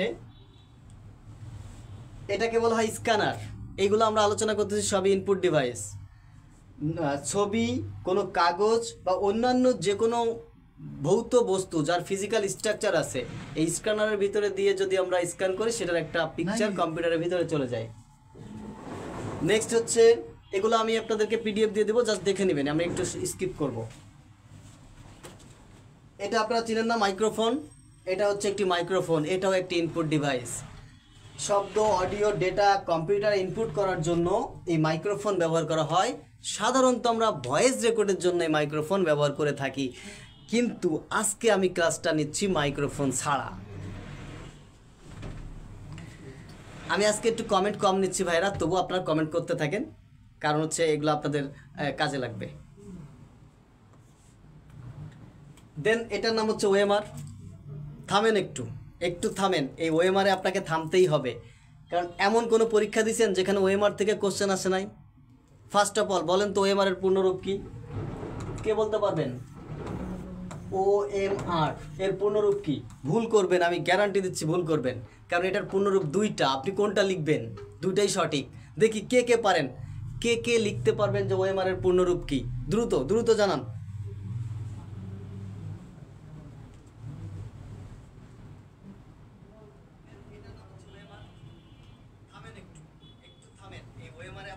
এটাকে বলা হয় স্ক্যানার। এইগুলো আমরা আলোচনা করতেছি সবই ইনপুট ডিভাইস। ছবি, কোনো কাগজ বা অন্যান্য যে কোনো ভৌত বস্তু যার ফিজিক্যাল স্ট্রাকচার আছে, এই স্ক্যানারের ভিতরে দিয়ে যদি আমরা স্ক্যান করি সেটার একটা পিকচার কম্পিউটারের ভিতরে চলে যায়। নেক্সট হচ্ছে, এগুলো আমি আপনাদেরকে পিডিএফ দিয়ে দেবো, জাস্ট দেখে নেবেন, আমি একটু স্কিপ করব। এটা আপনারা চিনেন না, মাইক্রোফোন। এটা হচ্ছে একটি মাইক্রোফোন, এটাও একটি ইনপুট ডিভাইস। শব্দ, অডিও, ডেটা কম্পিউটারে ইনপুট করার জন্য এই মাইক্রোফোন ব্যবহার করা হয়। সাধারণত আমরা ভয়েস রেকর্ডের জন্য এই মাইক্রোফোন ব্যবহার করে থাকি, কিন্তু আজকে আমি ক্লাসটা নিচ্ছি মাইক্রোফোন ছাড়া। আমি আজকে একটু কমেন্ট কম নিচ্ছি ভাইরা, তবু আপনারা কমেন্ট করতে থাকেন, কারণ হচ্ছে এগুলো আপনাদের কাজে লাগবে। দেন এটার নাম হচ্ছে ওএমআর। থামেন, একটু থামেন, এই ওএমআরে আপনাকে থামতেই হবে, কারণ এমন কোনো পরীক্ষা দিয়েছেন যেখানে ওএমআর থেকে কোশ্চেন আসে নাই। ফার্স্ট অফ অল বলেন তো ওএমআর এর পূর্ণরূপ কি? কে বলতে পারবেন? ওএমআর এর পূর্ণরূপ কি? ভুল করবেন, আমি গ্যারান্টি দিচ্ছি ভুল করবেন, কারণ এটার পূর্ণরূপ দুইটা। আপনি কোনটা লিখবেন? দুইটাই সঠিক। দেখি কে কে পারেন, কে লিখতে পারবেন যে ওএমআর এর পূর্ণরূপ কি? দ্রুত দ্রুত জানান।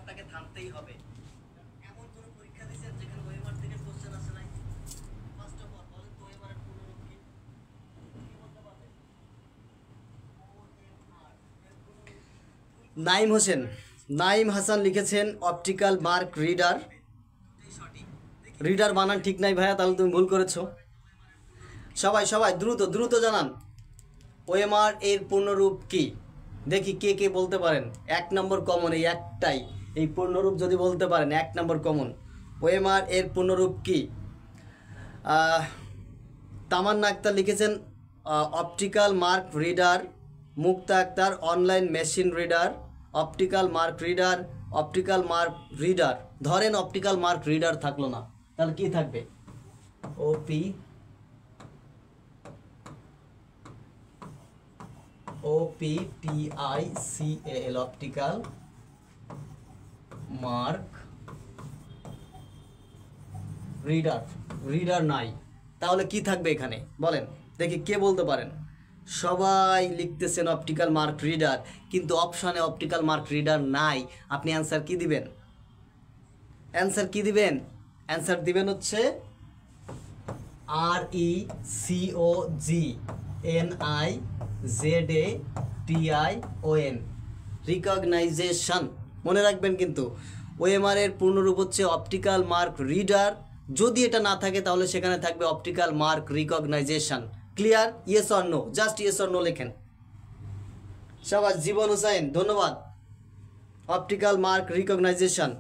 আপনাকে থামতেই হবে, এমন কোন পরীক্ষা দিয়েছেন যেখানে ওএমআর থেকে কোশ্চেন আসে নাই। ফার্স্ট অফ অল বলেন তো ওএমআর এর পূর্ণরূপ কি? কি বলতে পারবেন? নাইম হোসেন, নাইম হাসান লিখেছেন অপটিক্যাল মার্ক রিডার। রিডার বানান ঠিক নাই ভাইয়া, তাহলে তুমি ভুল করেছো। সবাই দ্রুত দ্রুত জানান ওএমআর এর পূর্ণরূপ কি? দেখি কে কে বলতে পারেন। 1 নম্বর কমন, এই একটাই, এই পূর্ণরূপ যদি বলতে পারেন 1 নম্বর কমন। ওএমআর এর পূর্ণরূপ কি? তামান্না আক্তার লিখেছেন optical mark reader. Mukta Akter online machine reader. Optical mark reader, optical mark reader. ধরেন অপটিক্যাল মার্ক রিডার থাকলো না, তাহলে কি থাকবে? OPTICAL অপটিক্যাল মার্ক রিডার নাই, তাহলে কি থাকবে এখানে বলেন দেখি কে বলতে পারেন। সবাই লিখতেছেন অপটিক্যাল মার্ক রিডার, কিন্তু অপশনে অপটিক্যাল মার্ক রিডার নাই। আপনি অ্যান্সার কি দিবেন? অ্যান্সার দিবেন হচ্ছে RECOGNIZATION, রিকগনাইজেশন। মনে রাখবেন কিন্তু ওএমআর এর পূর্ণরূপ হচ্ছে অপটিক্যাল মার্ক রিডার। যদি এটা না থাকে তাহলে সেখানে থাকবে optical mark recognition. Clear? Yes or no? Just yes or no লেখেন সবাই। জীবন হোসেন ধন্যবাদ। অপটিক্যাল মার্ক রিকগনাইজেশন,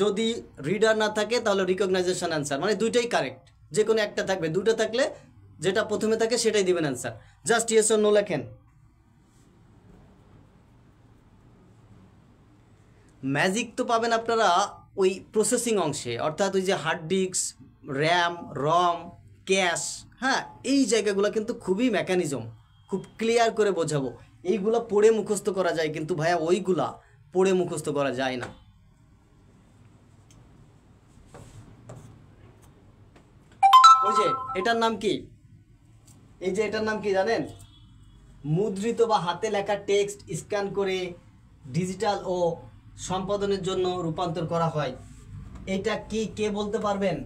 যদি রিডার না থাকে তাহলে রিকগনাইজেশন অ্যান্সার, মানে দুইটাই কারেক্ট, যে কোনো একটা থাকবে। দুটো থাকলে যেটা প্রথমে থাকে সেটাই দিবেন answer. Just yes or no লেখেন। ম্যাজিক তো পাবেন আপনারা ওই প্রসেসিং অংশে, অর্থাৎ ওই যে hard disk, RAM, ROM, cache, হ্যাঁ, এই জায়গাগুলো কিন্তু খুবই মেকানিজম, খুব ক্লিয়ার করে বোঝাবো। এইগুলো পড়ে মুখস্থ করা যায়, কিন্তু ভাইয়া ওইগুলা পড়ে মুখস্থ করা যায় না। ওই যে এটার নাম কি? এই যে এটার নাম কি জানেন? মুদ্রিত বা হাতে লেখা টেক্সট স্ক্যান করে ডিজিটাল ও সম্পাদনের জন্য রূপান্তর করা হয়। এটা কি কে বলতে পারবেন?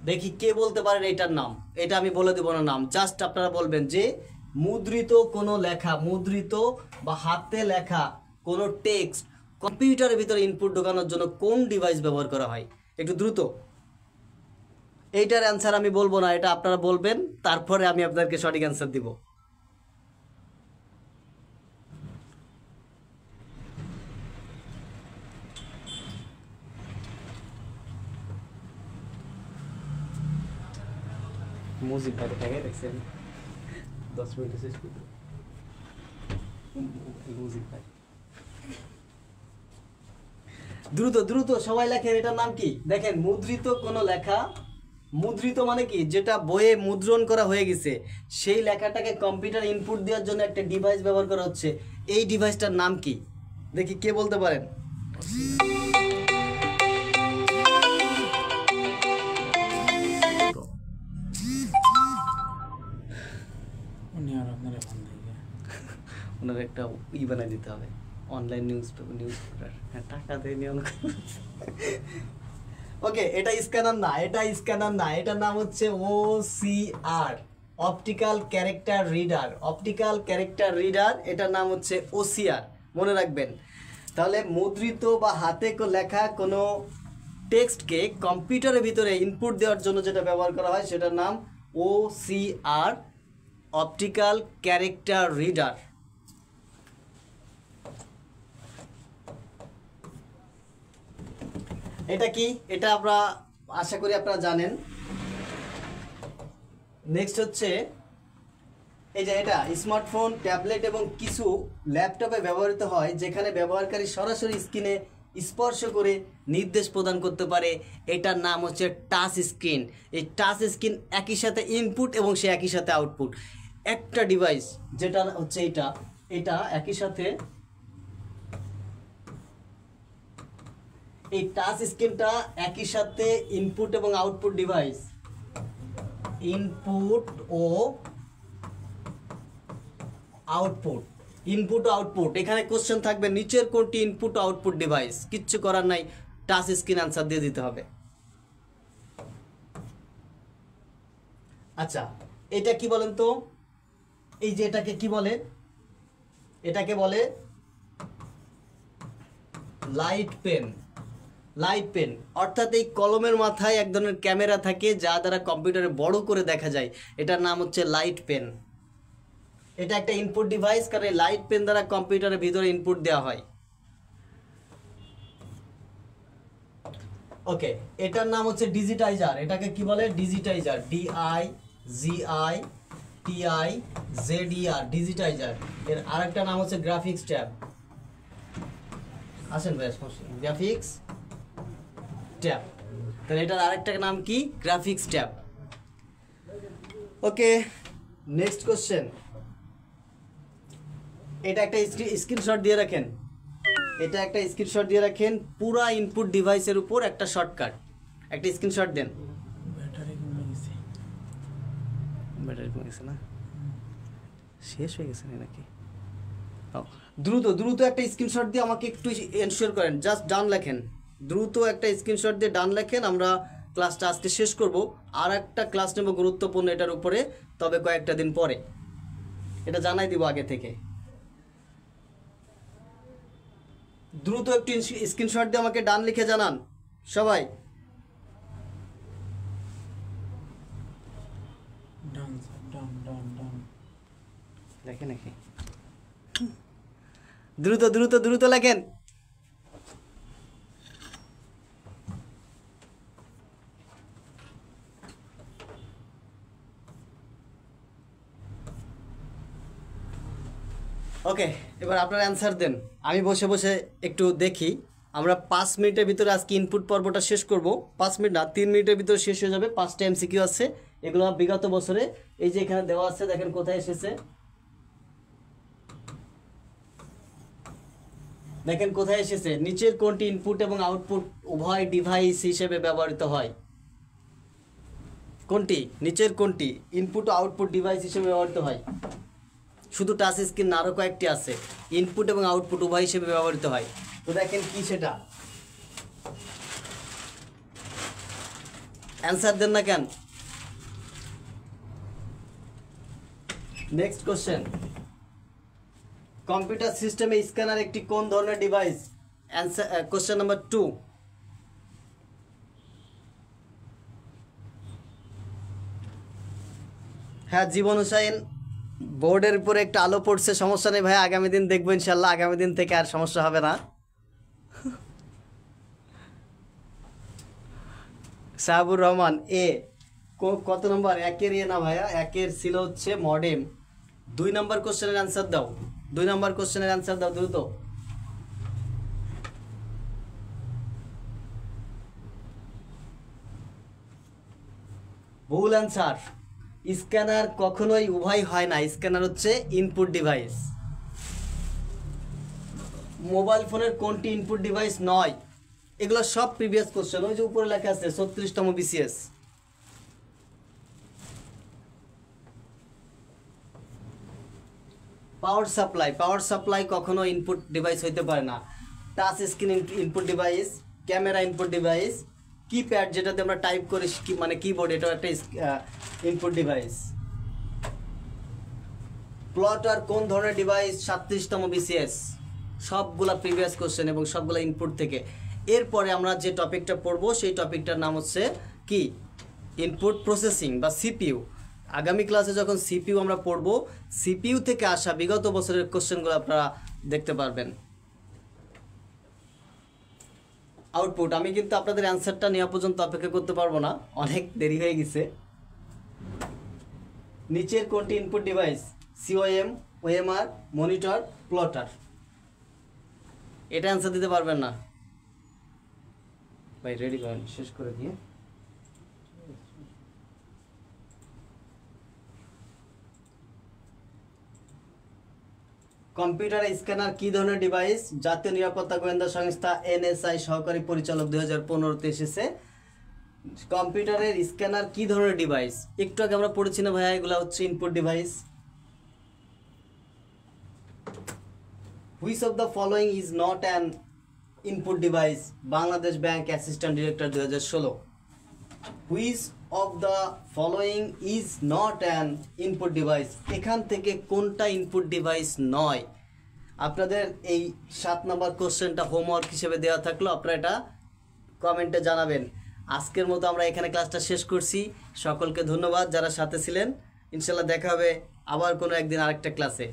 দেখি কে বলতে পারেন এটার নাম। এটা আমি বলে দেব না নাম, জাস্ট আপনারা বলবেন যে মুদ্রিত কোনো লেখা, মুদ্রিত বা হাতে লেখা কোনো টেক্সট কম্পিউটারের ভিতরে ইনপুট ঢোকানোর জন্য কোন ডিভাইস ব্যবহার করা হয়? একটু দ্রুত। এইটার অ্যান্সার আমি বলবো না, এটা আপনারা বলবেন, তারপরে আমি আপনাদেরকে সঠিক অ্যান্সার দিব। মিউজিক ভাই দেখে দেখছেন 10 মিনিট শেষ করতে মিউজিক ভাই। দ্রুত দ্রুত সবাই লেখেন এটার নাম কি? দেখেন মুদ্রিত কোনো লেখা মুদ্রিত মানে কি, যেটা বইয়ে মুদ্রণ করা হয়ে গেছে সেই লেখাটাকে কম্পিউটার ইনপুট দেওয়ার জন্য একটা ডিভাইস ব্যবহার করা হচ্ছে, এই ডিভাইসটার নাম কি? দেখি কে বলতে পারেন। ওনার একটা বানাই দিতে হবে, অনলাইন নিউজ পেপার, হ্যাঁ টাকা দিয়ে নিয়ে। ওকে, এটা স্ক্যানার না, এটার নাম হচ্ছে OCR, অপটিক্যাল ক্যারেক্টার রিডার। এটার নাম হচ্ছে OCR, মনে রাখবেন। তাহলে মুদ্রিত বা হাতে লেখা কোনো টেক্সটকে কম্পিউটারের ভিতরে ইনপুট দেওয়ার জন্য যেটা ব্যবহার করা হয় সেটার নাম OCR, অপটিক্যাল ক্যারেক্টার রিডার। এটা কি, এটা আমরা আশা করি আপনারা জানেন। নেক্সট হচ্ছে এই যে এটা স্মার্টফোন, ট্যাবলেট এবং কিছু ল্যাপটপে ব্যবহৃত হয়, যেখানে ব্যবহারকারী সরাসরি স্ক্রিনে স্পর্শ করে নির্দেশ প্রদান করতে পারে। এটার নাম হচ্ছে টাচ স্ক্রিন। এই টাচ স্ক্রিন একই সাথে ইনপুট এবং সে একই সাথে আউটপুট। একটা ডিভাইস যেটা হচ্ছে এটা একই সাথে, এই টাচ স্ক্রিনটা একই সাথে ইনপুট এবং আউটপুট ডিভাইস, ইনপুট ও আউটপুট। এখানে কোশ্চেন থাকবে নিচের কোনটি ইনপুট আউটপুট ডিভাইস, কিচ্ছু করার নাই, টাচ স্ক্রিন আনসার দিয়ে দিতে হবে। আচ্ছা, এটা কি বলেন তো, এই যে এটাকে কি বলে? এটাকে বলে লাইট পেন। অর্থাৎ এই কলমের মাথায় এক ধরনের ক্যামেরা থাকে যা দ্বারা কম্পিউটারে বড় করে দেখা যায়, এটার নাম হচ্ছে লাইট পেন। এটা একটা ইনপুট ডিভাইস, কারণ এই লাইট পেন দ্বারা কম্পিউটারের ভিতরে ইনপুট দেওয়া হয়। ওকে, এটার নাম হচ্ছে ডিজিটাইজার। এটাকে কি বলে? ডিজিটাইজার, DIGITIZER, ডিজিটাইজার। এর আরেকটা নাম হচ্ছে গ্রাফিক্স ট্যাব। আসেন ভাই, গ্রাফিক্স ট্যাব। তাহলে এটার আরেকটা নাম কি? Graphics tab. Okay, next question. এটা একটা স্ক্রিনশট দিয়ে রাখেন, পুরা ইনপুট ডিভাইসের উপর একটা শর্টকাট, একটা স্ক্রিনশট দেন। ব্যাটারি কমে গেছে না, শেষ হয়ে গেছে নাকি? দ্রুত একটা স্ক্রিনশট দিয়ে আমাকে একটু এনশিওর করেন, জাস্ট ডান লেখেন, দ্রুত একটা স্ক্রিনশট দিয়ে ডান লেখেন। আমরা ক্লাসটা আজকে শেষ করব, আর একটা ক্লাস নেব গুরুত্বপূর্ণ এটার উপরে, তবে কয়েকটা দিন পরে, এটা জানাই দিব আগে থেকে। দ্রুত একটু স্ক্রিনশট দিয়ে আমাকে ডান লিখে জানান সবাই। লেখে নাকি? দ্রুত লেখেন। ওকে, এবার আপনারা অ্যান্সার দেন, আমি বসে বসে একটু দেখি। আমরা 5 মিনিটের ভিতরে আজকে ইনপুট পর্বটা শেষ করব। 5 মিনিট না, 3 মিনিটের ভিতরে শেষ হয়ে যাবে। 5টা MCQ আছে, এগুলো বিগত বছরে এই যে এখানে দেওয়া আছে, দেখেন কোথায় এসেছে, নিচের কোনটি ইনপুট এবং আউটপুট উভয় ডিভাইস হিসেবে ব্যবহৃত হয়? কোনটি? নিচের কোনটি ইনপুট ও আউটপুট ডিভাইস হিসেবে ব্যবহৃত হয়? শুধু টাচ স্ক্রিন না, আরও কয়েকটি আছে, ইনপুট এবং আউটপুট উভয় হিসেবে ব্যবহৃত হয়। তো দেখেন কি সেটা, অ্যান্সার দেন না কেন? নেক্সট কোশ্চেন, কম্পিউটার সিস্টেমে স্ক্যানার একটি কোন ধরনের ডিভাইস? Answer question number 2। হ্যাঁ, জীবন হুসাইন, বোর্ডের উপরে একটা আলো পড়ছে, সমস্যা নেই ভাই, আগামী দিন দেখবো ইনশাল্লাহ, আগামী দিন থেকে আর সমস্যা হবে না। সাহাবুর রহমান, এ কত নম্বর? 1-এর এ না ভাইয়া, 1-এর ছিল হচ্ছে মডেম। 2 নম্বর কোশ্চেনের অ্যান্সার দাও, 2 নম্বর কোশ্চেনের অ্যান্সার দাও দ্রুত। ভুল অ্যান্সার। স্ক্যানার কখনোই উভয় হয় না, স্ক্যানার হচ্ছে ইনপুট ডিভাইস। মোবাইল ফোনের কোনটি ইনপুট ডিভাইস নয়? এগুলো সব প্রিভিয়াস কোশ্চেন, ওই যে উপরে লেখা আছে 36তম বিসিএস। পাওয়ার সাপ্লাই কখনো ইনপুট ডিভাইস হইতে পারে না। Touch screen input device, camera input device, keypad যেটাতে আমরা টাইপ করি মানে কিবোর্ড, এটাও একটা ইনপুট ডিভাইস। প্লটার কোন ধরনের ডিভাইস? 37তম বিসিএস। সবগুলা প্রিভিয়াস কোশ্চেন এবং সবগুলা ইনপুট থেকে। এরপরে আমরা যে টপিকটা পড়বো সেই টপিকটার নাম হচ্ছে কি? ইনপুট প্রসেসিং বা সিপিইউ। আগামী ক্লাসে যখন সিপিইউ আমরা পড়বো, সিপিইউ থেকে আসা বিগত বছরের কোশ্চেনগুলো আপনারা দেখতে পারবেন। আউটপুট, আমি কিন্তু আপনাদের অ্যান্সারটা নেওয়া পর্যন্ত অপেক্ষা করতে পারবো না, অনেক দেরি হয়ে গেছে। নিচের কোনটি input device? COM, OMR, monitor, plotter. এটা অ্যান্সার দিতে পারবেন না ভাই, রেডি করেন শেষ করে দিয়ে। কম্পিউটার স্ক্যানার কি ধরনের ডিভাইস? জাতীয় নিরাপত্তা গোয়েন্দা সংস্থা এনএসআই সহকারী পরিচালক 2015-তে এসেছে। কম্পিউটারের স্ক্যানার কি ধরনের ডিভাইস? একটু আগে আমরা পড়েছি না ভাইয়া, এগুলো হচ্ছে input device. Which of the following is not an input device? Bangladesh bank assistant director 2016। Which of the following is not an input device? এখান থেকে কোনটা ইনপুট ডিভাইস নয়? আপনাদের এই 7 নম্বর কোশ্চেনটা হোমওয়ার্ক হিসেবে দেওয়া থাকলো, আপনারা এটা কমেন্টে জানাবেন। আজকের মতো আমরা এখানে ক্লাসটা শেষ করছি। সকলকে ধন্যবাদ যারা সাথে ছিলেন। ইনশাল্লাহ দেখা হবে আবার কোনো একদিন আরেকটা ক্লাসে।